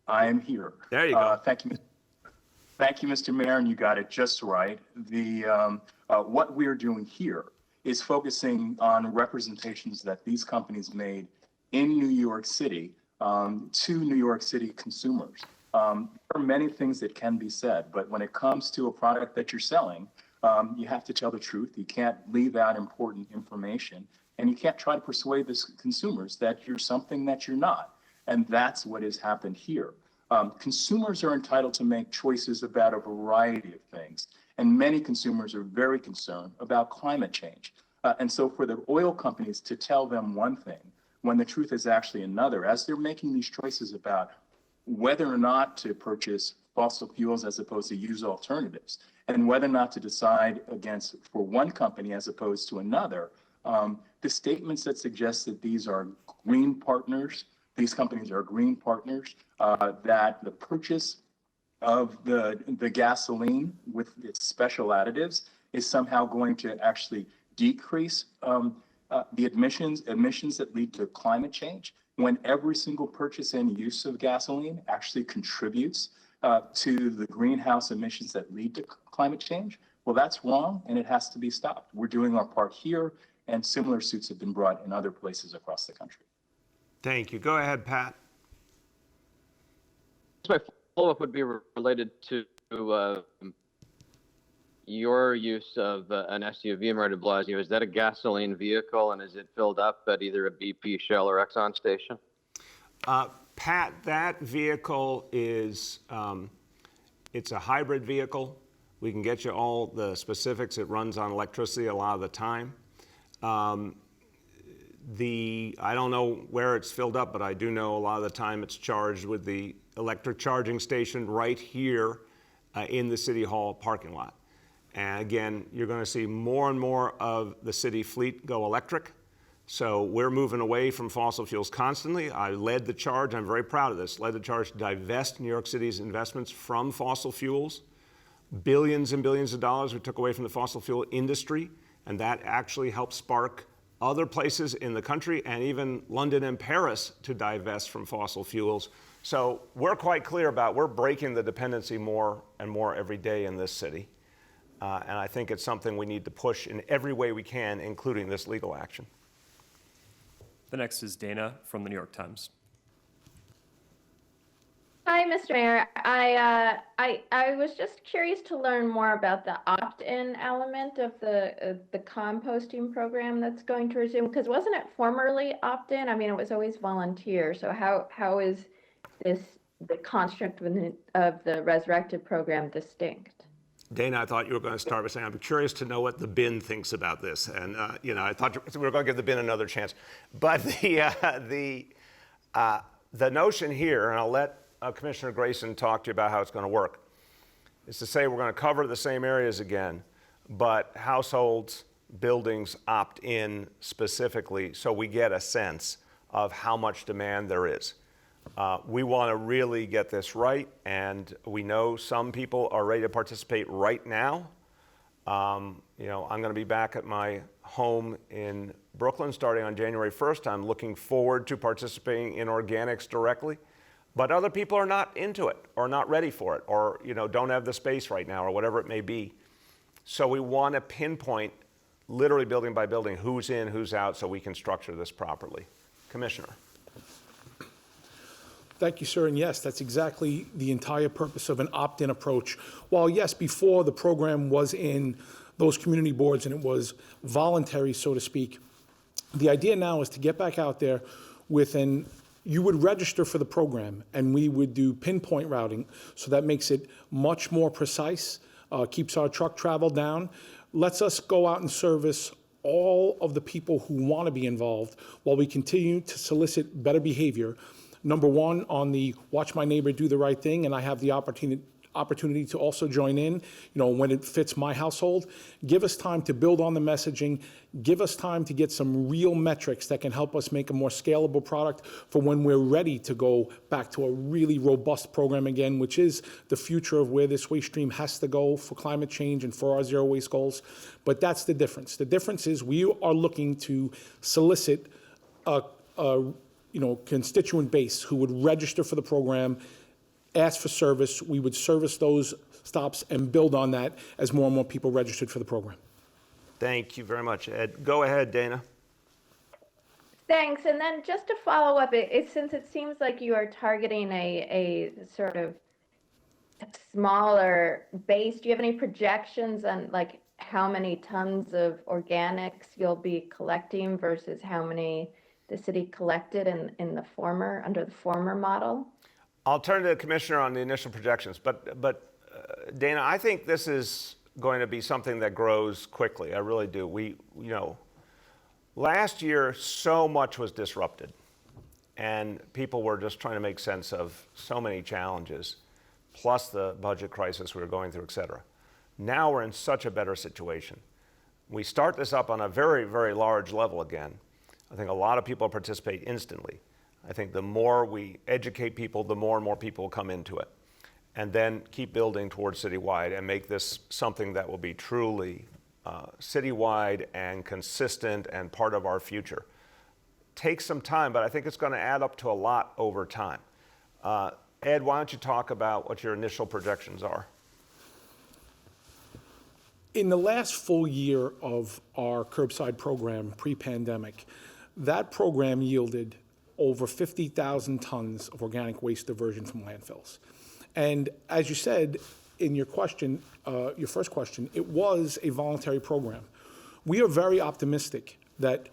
I am here. There you go. Thank you, Mr. Mayor, and you got it just right. What we're doing here is focusing on representations that these companies made in New York City to New York City consumers. There are many things that can be said, but when it comes to a product that you're selling, you have to tell the truth. You can't leave out important information. And you can't try to persuade the consumers that you're something that you're not. And that's what has happened here. Consumers are entitled to make choices about a variety of things. And many consumers are very concerned about climate change. And so for the oil companies to tell them one thing when the truth is actually another, as they're making these choices about whether or not to purchase fossil fuels as opposed to use alternatives, and whether or not to decide against for one company as opposed to another, the statements that suggest that these are green partners, These companies are green partners, that the purchase of the gasoline with its special additives is somehow going to actually decrease the emissions that lead to climate change, when every single purchase and use of gasoline actually contributes to the greenhouse emissions that lead to climate change. Well, that's wrong, and it has to be stopped. We're doing our part here, and similar suits have been brought in other places across the country. Thank you. Go ahead, Pat. My follow-up would be related to your use of an SUV, Mayor de Blasio. Is that a gasoline vehicle, and is it filled up at either a BP, Shell, or Exxon station? Pat, that vehicle is, it's a hybrid vehicle. We can get you all the specifics. It runs on electricity a lot of the time. I don't know where it's filled up, but I do know a lot of the time it's charged with the electric charging station right here in the City Hall parking lot. And again, you're going to see more and more of the city fleet go electric. So we're moving away from fossil fuels constantly. I led the charge, I'm very proud of this, led the charge to divest New York City's investments from fossil fuels. Billions and billions of dollars we took away from the fossil fuel industry, and that actually helped spark other places in the country and even London and Paris to divest from fossil fuels. So we're quite clear about we're breaking the dependency more and more every day in this city. And I think it's something we need to push in every way we can, including this legal action. The next is Dana from the New York Times. Hi, Mr. Mayor. I was just curious to learn more about the opt-in element of the composting program that's going to resume, because wasn't it formerly opt-in? I mean, it was always volunteer. So how is the construct of the resurrected program distinct? Dana, I thought you were going to start by saying, I'm curious to know what the bin thinks about this. And, I thought we were going to give the bin another chance. But the notion here, and I'll let Commissioner Grayson talk to you about how it's going to work, is to say we're going to cover the same areas again, but households, buildings opt in specifically so we get a sense of how much demand there is. We want to really get this right, and we know some people are ready to participate right now. I'm going to be back at my home in Brooklyn starting on January 1st. I'm looking forward to participating in organics directly, but other people are not into it or not ready for it or don't have the space right now or whatever it may be. So we want to pinpoint, literally building by building, who's in, who's out, so we can structure this properly. Commissioner. Thank you, sir. And yes, that's exactly the entire purpose of an opt-in approach. While yes, before the program was in those community boards and it was voluntary, so to speak, the idea now is to get back out there you would register for the program and we would do pinpoint routing. So that makes it much more precise, keeps our truck travel down, lets us go out and service all of the people who want to be involved while we continue to solicit better behavior. Number one, on the watch my neighbor do the right thing, and I have the opportunity to also join in, when it fits my household. Give us time to build on the messaging. Give us time to get some real metrics that can help us make a more scalable product for when we're ready to go back to a really robust program again, which is the future of where this waste stream has to go for climate change and for our zero waste goals. But that's the difference. The difference is we are looking to solicit a constituent base who would register for the program, ask for service. We would service those stops and build on that as more and more people registered for the program. Thank you very much, Ed. Go ahead, Dana. Thanks. And then just to follow up, since it seems like you are targeting a sort of smaller base, do you have any projections on how many tons of organics you'll be collecting versus how many the city collected under the former model? I'll turn to the Commissioner on the initial projections, but Dana, I think this is going to be something that grows quickly. I really do. Last year, so much was disrupted, and people were just trying to make sense of so many challenges, plus the budget crisis we were going through, et cetera. Now we're in such a better situation. We start this up on a very, very large level again. I think a lot of people participate instantly. I think the more we educate people, the more and more people will come into it. And then keep building towards citywide and make this something that will be truly citywide and consistent and part of our future. Takes some time, but I think it's going to add up to a lot over time. Ed, why don't you talk about what your initial projections are? In the last full year of our curbside program pre-pandemic, that program yielded over 50,000 tons of organic waste diversion from landfills. And as you said in your question, your first question, it was a voluntary program. We are very optimistic that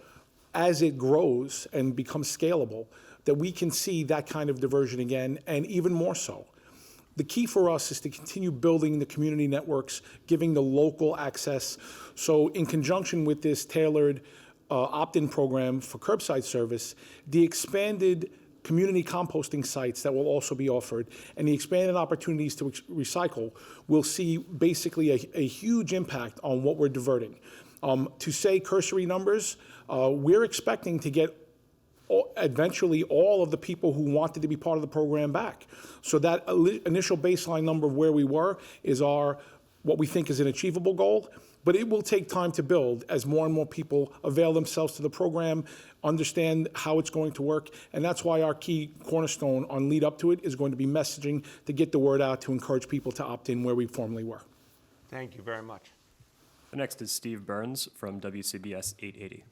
as it grows and becomes scalable, that we can see that kind of diversion again, and even more so. The key for us is to continue building the community networks, giving the local access. So in conjunction with this tailored opt-in program for curbside service, the expanded community composting sites that will also be offered, and the expanded opportunities to recycle, will see basically a huge impact on what we're diverting. To say cursory numbers, we're expecting to get eventually all of the people who wanted to be part of the program back. So that initial baseline number of where we were is what we think is an achievable goal, but it will take time to build as more and more people avail themselves to the program, understand how it's going to work, and that's why our key cornerstone on lead up to it is going to be messaging to get the word out to encourage people to opt in where we formerly were. Thank you very much. The next is Steve Burns from WCBS 880.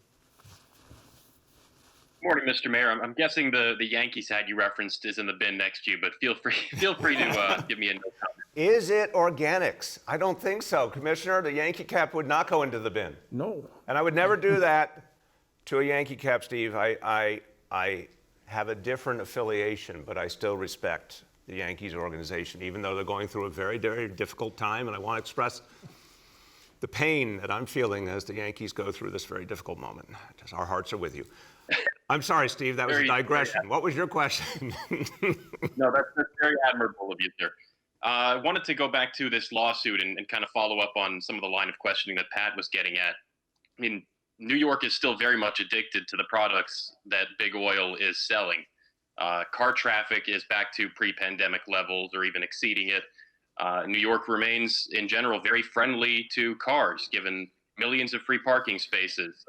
Morning, Mr. Mayor. I'm guessing the Yankees hat you referenced is in the bin next to you, but feel free to give me a no comment. Is it organics? I don't think so. Commissioner, the Yankee cap would not go into the bin. No. And I would never do that to a Yankee cap, Steve. I have a different affiliation, but I still respect the Yankees organization, even though they're going through a very, very difficult time, and I want to express the pain that I'm feeling as the Yankees go through this very difficult moment. Just our hearts are with you. I'm sorry, Steve, that was a digression. What was your question? No, that's very admirable of you, sir. I wanted to go back to this lawsuit and kind of follow up on some of the line of questioning that Pat was getting at. I mean, New York is still very much addicted to the products that Big Oil is selling. Car traffic is back to pre-pandemic levels or even exceeding it. New York remains, in general, very friendly to cars, given millions of free parking spaces,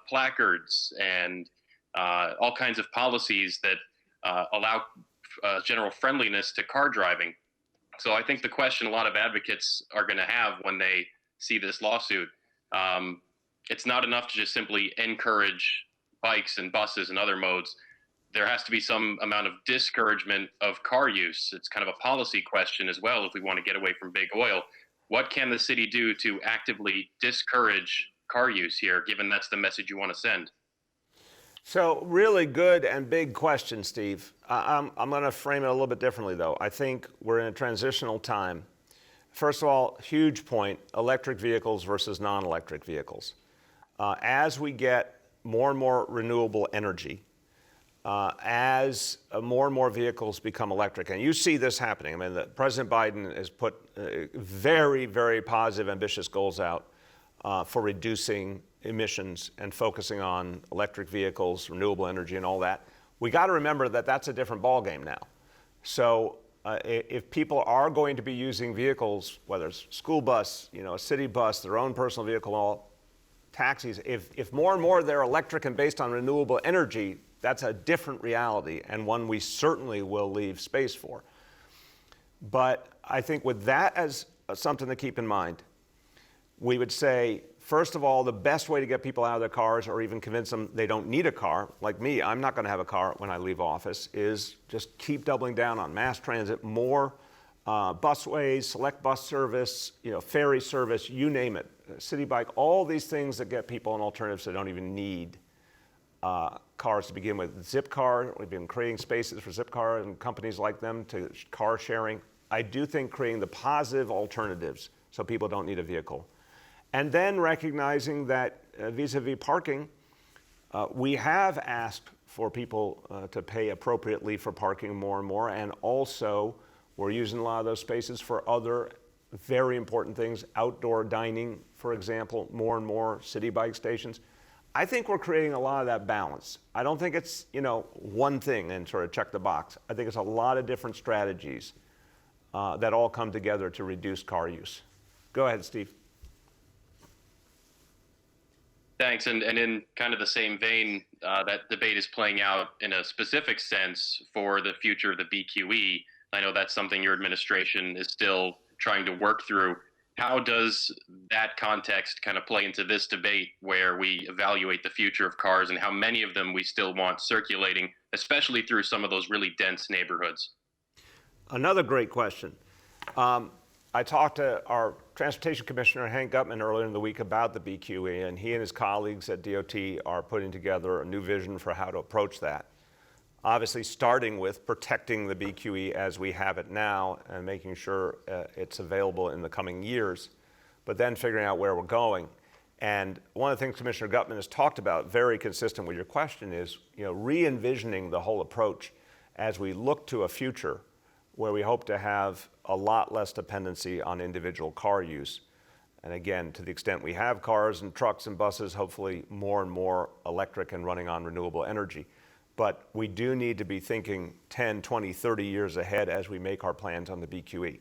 placards, and all kinds of policies that allow general friendliness to car driving. So I think the question a lot of advocates are going to have when they see this lawsuit, it's not enough to just simply encourage bikes and buses and other modes. There has to be some amount of discouragement of car use. It's kind of a policy question as well if we want to get away from big oil. What can the city do to actively discourage car use here, given that's the message you want to send? So really good and big question, Steve. I'm going to frame it a little bit differently, though. I think we're in a transitional time. First of all, huge point, electric vehicles versus non-electric vehicles. As we get more and more renewable energy, as more and more vehicles become electric, and you see this happening. I mean, President Biden has put very, very positive, ambitious goals out for reducing emissions and focusing on electric vehicles, renewable energy, and all that. We got to remember that that's a different ballgame now. So if people are going to be using vehicles, whether it's school bus, a city bus, their own personal vehicle, all taxis, if more and more they're electric and based on renewable energy, that's a different reality and one we certainly will leave space for. But I think with that as something to keep in mind, we would say, first of all, the best way to get people out of their cars or even convince them they don't need a car, like me, I'm not going to have a car when I leave office, is just keep doubling down on mass transit, more busways, select bus service, ferry service, you name it, city bike, all these things that get people an alternative so they don't even need cars to begin with. Zipcar, we've been creating spaces for Zipcar and companies like them to car sharing. I do think creating the positive alternatives so people don't need a vehicle. And then recognizing that vis-a-vis parking, we have asked for people to pay appropriately for parking more and more, and also we're using a lot of those spaces for other very important things, outdoor dining, for example, more and more city bike stations. I think we're creating a lot of that balance. I don't think it's, one thing and sort of check the box. I think it's a lot of different strategies that all come together to reduce car use. Go ahead, Steve. Thanks. And in kind of the same vein, that debate is playing out in a specific sense for the future of the BQE. I know that's something your administration is still trying to work through. How does that context kind of play into this debate where we evaluate the future of cars and how many of them we still want circulating, especially through some of those really dense neighborhoods? Another great question. I talked to our Transportation Commissioner, Hank Gutman, earlier in the week about the BQE, and he and his colleagues at DOT are putting together a new vision for how to approach that. Obviously, starting with protecting the BQE as we have it now and making sure it's available in the coming years, but then figuring out where we're going. And one of the things Commissioner Gutman has talked about, very consistent with your question, is re-envisioning the whole approach as we look to a future where we hope to have a lot less dependency on individual car use. And again, to the extent we have cars and trucks and buses, hopefully more and more electric and running on renewable energy. But we do need to be thinking 10, 20, 30 years ahead as we make our plans on the BQE.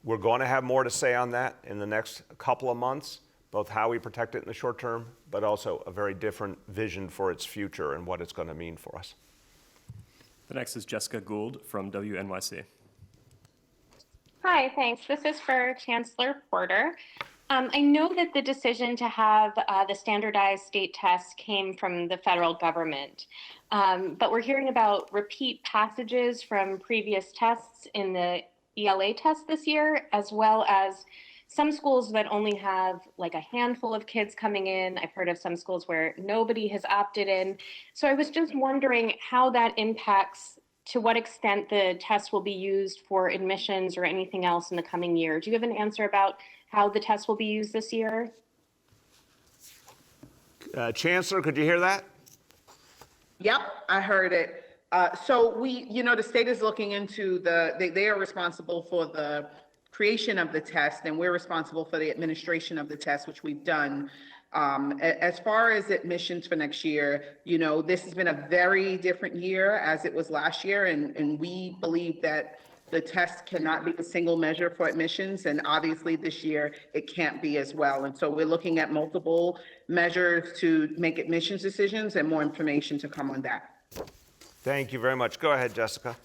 We're going to have more to say on that in the next couple of months, both how we protect it in the short term, but also a very different vision for its future and what it's going to mean for us. The next is Jessica Gould from WNYC. Hi, thanks. This is for Chancellor Porter. I know that the decision to have the standardized state tests came from the federal government, but we're hearing about repeat passages from previous tests in the ELA test this year, as well as some schools that only have like a handful of kids coming in. I've heard of some schools where nobody has opted in. So I was just wondering how that impacts to what extent the test will be used for admissions or anything else in the coming year. Do you have an answer about how the test will be used this year? Chancellor, could you hear that? Yep, I heard it. So the state is looking into they are responsible for the creation of the test, and we're responsible for the administration of the test, which we've done. As far as admissions for next year, this has been a very different year as it was last year, and we believe that the test cannot be a single measure for admissions, and obviously this year it can't be as well. And so we're looking at multiple measures to make admissions decisions, and more information to come on that. Thank you very much. Go ahead, Jessica.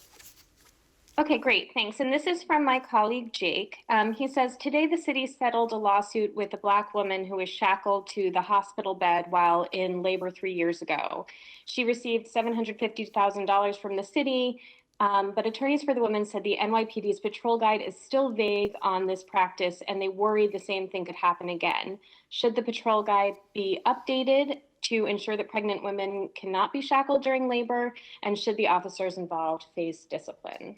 Okay, great, thanks. And this is from my colleague, Jake. He says, today the city settled a lawsuit with a Black woman who was shackled to the hospital bed while in labor 3 years ago. She received $750,000 from the city, but attorneys for the woman said the NYPD's patrol guide is still vague on this practice, and they worry the same thing could happen again. Should the patrol guide be updated to ensure that pregnant women cannot be shackled during labor, and should the officers involved face discipline?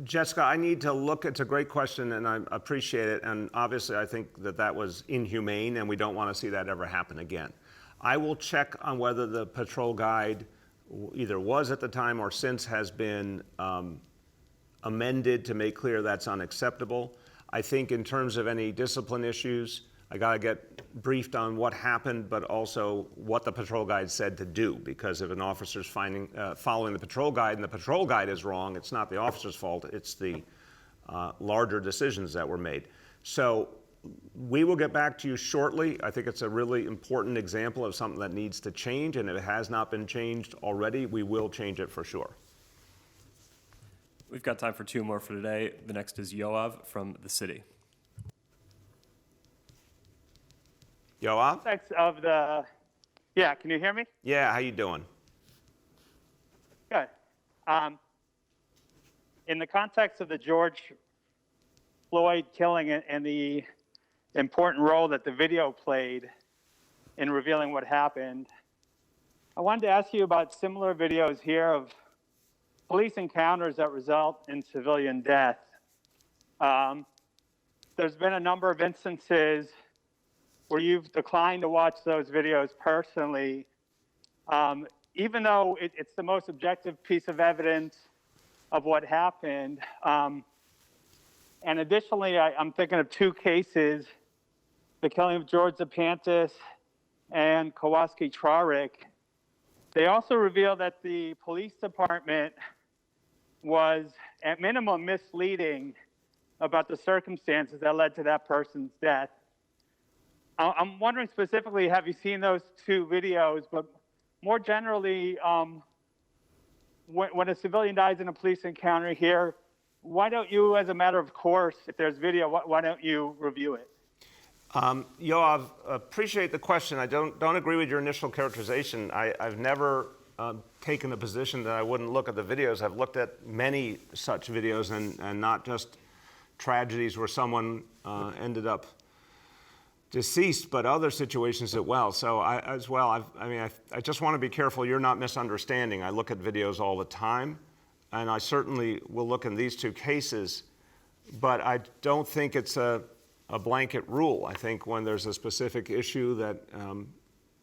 Jessica, I need to look, it's a great question and I appreciate it. And obviously I think that was inhumane and we don't want to see that ever happen again. I will check on whether the patrol guide either was at the time or since has been amended to make clear that's unacceptable. I think in terms of any discipline issues, I got to get briefed on what happened, but also what the patrol guide said to do, because if an officer's following the patrol guide and the patrol guide is wrong, it's not the officer's fault, it's the larger decisions that were made. So we will get back to you shortly. I think it's a really important example of something that needs to change, and if it has not been changed already, we will change it for sure. We've got time for two more for today. The next is Yoav from the city. Yoav? Yeah, can you hear me? Yeah, how you doing? Good. In the context of the George Floyd killing and the important role that the video played in revealing what happened, I wanted to ask you about similar videos here of police encounters that result in civilian death. There's been a number of instances where you've declined to watch those videos personally, even though it's the most objective piece of evidence of what happened. And additionally, I'm thinking of two cases, the killing of George Zapantis and Kowalski Trarik, they also reveal that the police department was at minimum misleading about the circumstances that led to that person's death. I'm wondering specifically, have you seen those two videos? But more generally, when a civilian dies in a police encounter here, why don't you, as a matter of course, if there's video, why don't you review it? Yoav, appreciate the question. I don't agree with your initial characterization. I've never taken a position that I wouldn't look at the videos. I've looked at many such videos and not just tragedies where someone ended up deceased, but other situations as well. So I just want to be careful you're not misunderstanding. I look at videos all the time, and I certainly will look in these two cases, but I don't think it's a blanket rule. I think when there's a specific issue that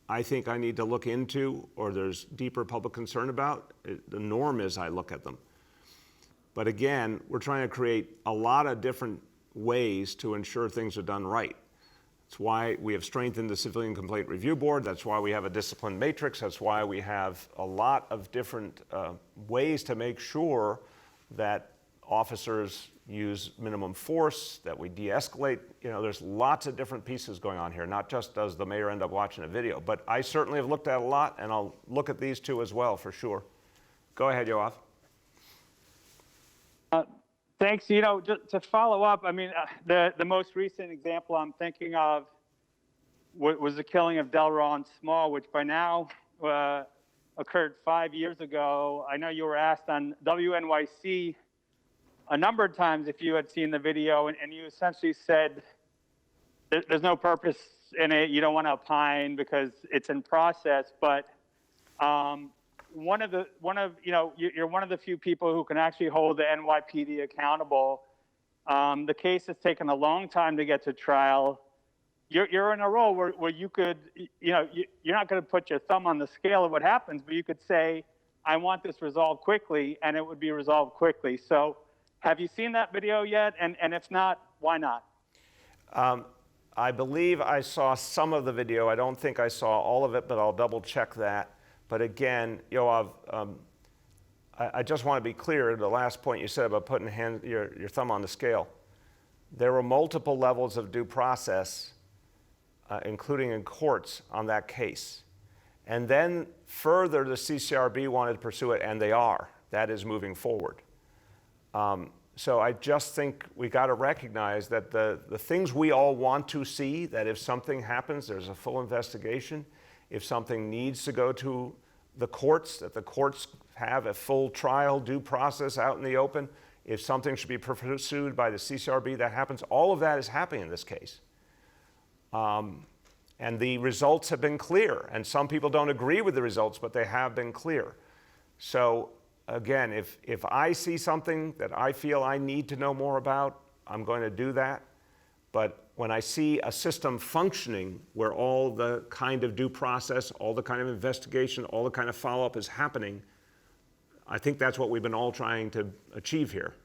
I think I need to look into or there's deeper public concern about, the norm is I look at them. But again, we're trying to create a lot of different ways to ensure things are done right. That's why we have strengthened the Civilian Complaint Review Board. That's why we have a discipline matrix. That's why we have a lot of different ways to make sure that officers use minimum force, that we de-escalate. You know, there's lots of different pieces going on here, not just does the mayor end up watching a video. But I certainly have looked at a lot, and I'll look at these two as well, for sure. Go ahead, Yoav. Thanks. You know, just to follow up, I mean, the most recent example I'm thinking of was the killing of Delron Small, which by now occurred 5 years ago. I know you were asked on WNYC a number of times if you had seen the video, and you essentially said there's no purpose in it. You don't want to opine because it's in process. But you're one of the few people who can actually hold the NYPD accountable. The case has taken a long time to get to trial. You're in a role where you could, you're not going to put your thumb on the scale of what happens, but you could say, I want this resolved quickly, and it would be resolved quickly. So have you seen that video yet? And if not, why not? I believe I saw some of the video. I don't think I saw all of it, but I'll double check that. But again, Yoav, I just want to be clear, the last point you said about putting your thumb on the scale. There were multiple levels of due process, including in courts, on that case. And then further, the CCRB wanted to pursue it, and they are. That is moving forward. So I just think we got to recognize that the things we all want to see, that if something happens, there's a full investigation. If something needs to go to the courts, that the courts have a full trial, due process out in the open. If something should be pursued by the CCRB, that happens. All of that is happening in this case. And the results have been clear. And some people don't agree with the results, but they have been clear. So again, if I see something that I feel I need to know more about, I'm going to do that. But when I see a system functioning where all the kind of due process, all the kind of investigation, all the kind of follow-up is happening, I think that's what we've been all trying to achieve here.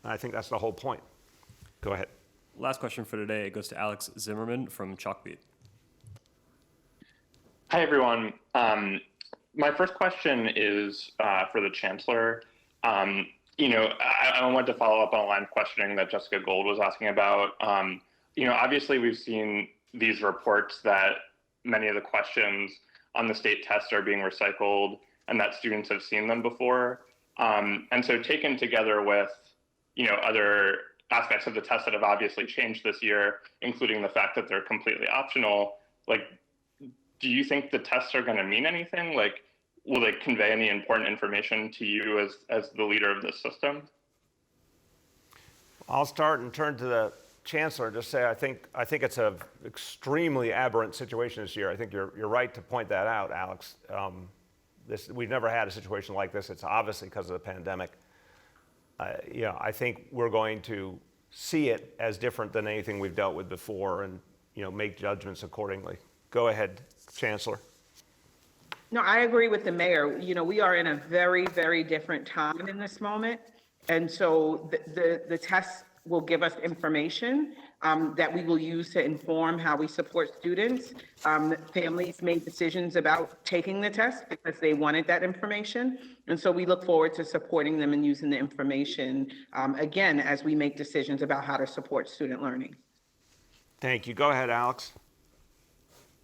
I think that's the whole point. Go ahead. Last question for today goes to Alex Zimmerman from Chalkbeat. Hi, everyone. My first question is for the Chancellor. I wanted to follow up on a line of questioning that Jessica Gold was asking about. Obviously we've seen these reports that many of the questions on the state tests are being recycled and that students have seen them before. And so taken together with, other aspects of the test that have obviously changed this year, including the fact that they're completely optional, do you think the tests are going to mean anything? Will they convey any important information to you as the leader of this system? I'll start and turn to the Chancellor and just say I think it's an extremely aberrant situation this year. I think you're right to point that out, Alex. We've never had a situation like this. It's obviously because of the pandemic. I think we're going to see it as different than anything we've dealt with before, and make judgments accordingly. Go ahead, Chancellor. No, I agree with the mayor. We are in a very, very different time in this moment. And so the tests will give us information that we will use to inform how we support students. Families made decisions about taking the test because they wanted that information. And so we look forward to supporting them and using the information, again, as we make decisions about how to support student learning. Thank you. Go ahead, Alex.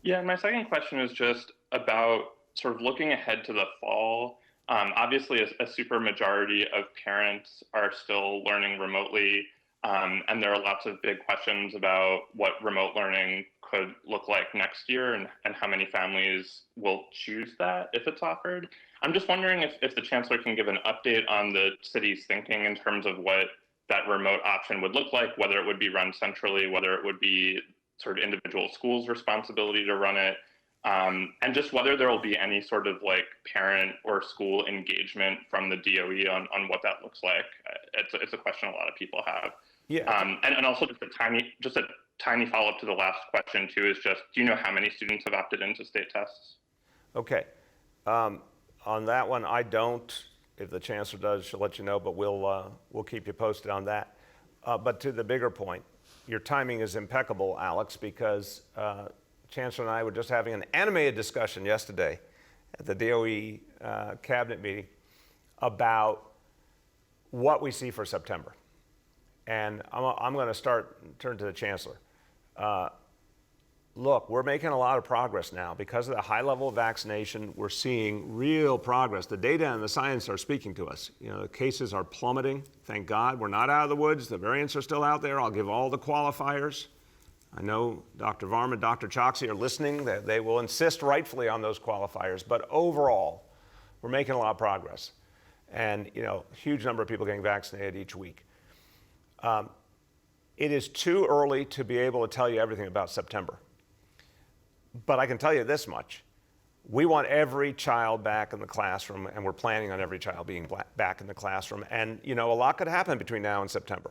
Yeah, my second question is just about sort of looking ahead to the fall. Obviously, a super majority of parents are still learning remotely, and there are lots of big questions about what remote learning could look like next year and how many families will choose that if it's offered. I'm just wondering if the chancellor can give an update on the city's thinking in terms of what that remote option would look like, whether it would be run centrally, whether it would be sort of individual schools' responsibility to run it, and just whether there will be any sort of like parent or school engagement from the DOE on what that looks like. It's a question a lot of people have. Yeah. And also just a tiny follow-up to the last question too is just, do you know how many students have opted into state tests? Okay. On that one, I don't. If the chancellor does, she'll let you know, but we'll keep you posted on that. But to the bigger point, your timing is impeccable, Alex, because Chancellor and I were just having an animated discussion yesterday at the DOE cabinet meeting about what we see for September. And I'm going to turn to the Chancellor. Look, we're making a lot of progress now. Because of the high level of vaccination, we're seeing real progress. The data and the science are speaking to us. You know, the cases are plummeting. Thank God we're not out of the woods. The variants are still out there. I'll give all the qualifiers. I know Dr. Varma and Dr. Choksi are listening. They will insist rightfully on those qualifiers. But overall, we're making a lot of progress. And, you know, a huge number of people getting vaccinated each week. It is too early to be able to tell you everything about September. But I can tell you this much. We want every child back in the classroom, and we're planning on every child being back in the classroom. And, you know, a lot could happen between now and September.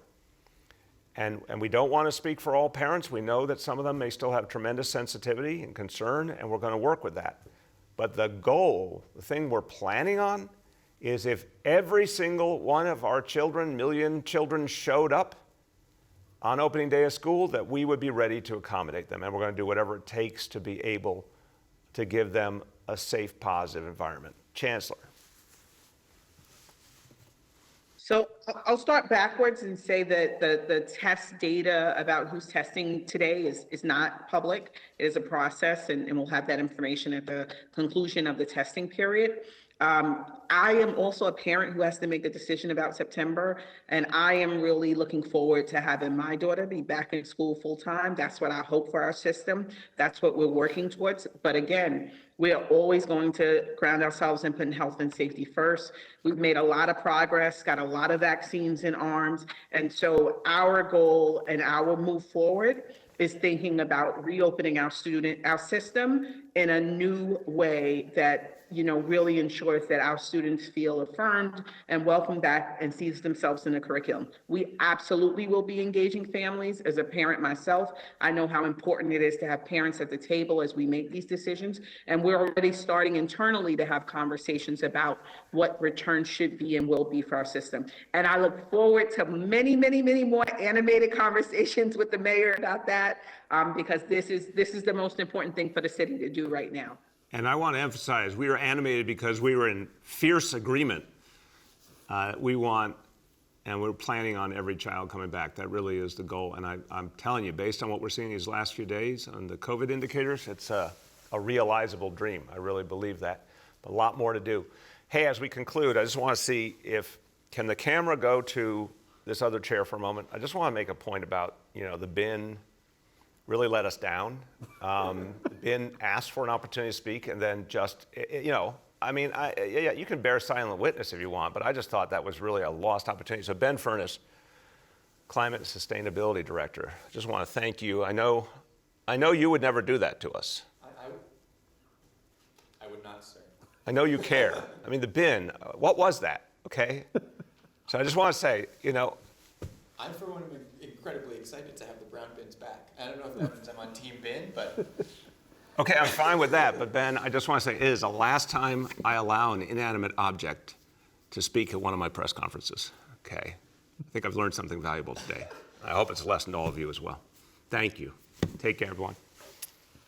And we don't want to speak for all parents. We know that some of them may still have tremendous sensitivity and concern, and we're going to work with that. But the goal, the thing we're planning on, is if every single one of our children, million children, showed up on opening day of school, that we would be ready to accommodate them. And we're going to do whatever it takes to be able to give them a safe, positive environment. Chancellor. So I'll start backwards and say that the test data about who's testing today is not public. It is a process, and we'll have that information at the conclusion of the testing period. I am also a parent who has to make the decision about September, and I am really looking forward to having my daughter be back in school full time. That's what I hope for our system. That's what we're working towards. But again, we are always going to ground ourselves in putting health and safety first. We've made a lot of progress, got a lot of vaccines in arms. And so our goal and our move forward is thinking about reopening our system in a new way that, you know, really ensures that our students feel affirmed and welcome back and sees themselves in the curriculum. We absolutely will be engaging families. As a parent myself, I know how important it is to have parents at the table as we make these decisions. And we're already starting internally to have conversations about what return should be and will be for our system. And I look forward to many, many, many more animated conversations with the mayor about that, because this is the most important thing for the city to do right now. And I want to emphasize, we were animated because we were in fierce agreement. We want, and we're planning on every child coming back. That really is the goal. And I'm telling you, based on what we're seeing these last few days on the COVID indicators, it's a realizable dream. I really believe that. But a lot more to do. Hey, as we conclude, I just want to see can the camera go to this other chair for a moment? I just want to make a point about, you know, the bin really let us down. Been asked for an opportunity to speak, and then just, you know, I mean, yeah, you can bear silent witness if you want, but I just thought that was really a lost opportunity. So Ben Furness, Climate and Sustainability Director, I just want to thank you. I know you would never do that to us. I would not, sir. I know you care. I mean, the bin, what was that, okay? So I just want to say, you know, I'm, for one, incredibly excited to have the brown bins back. I don't know if that means I'm on Team Bin, but... Okay, I'm fine with that, but Ben, I just want to say it is the last time I allow an inanimate object to speak at one of my press conferences, okay? I think I've learned something valuable today. I hope it's a lesson to all of you as well. Thank you. Take care, everyone.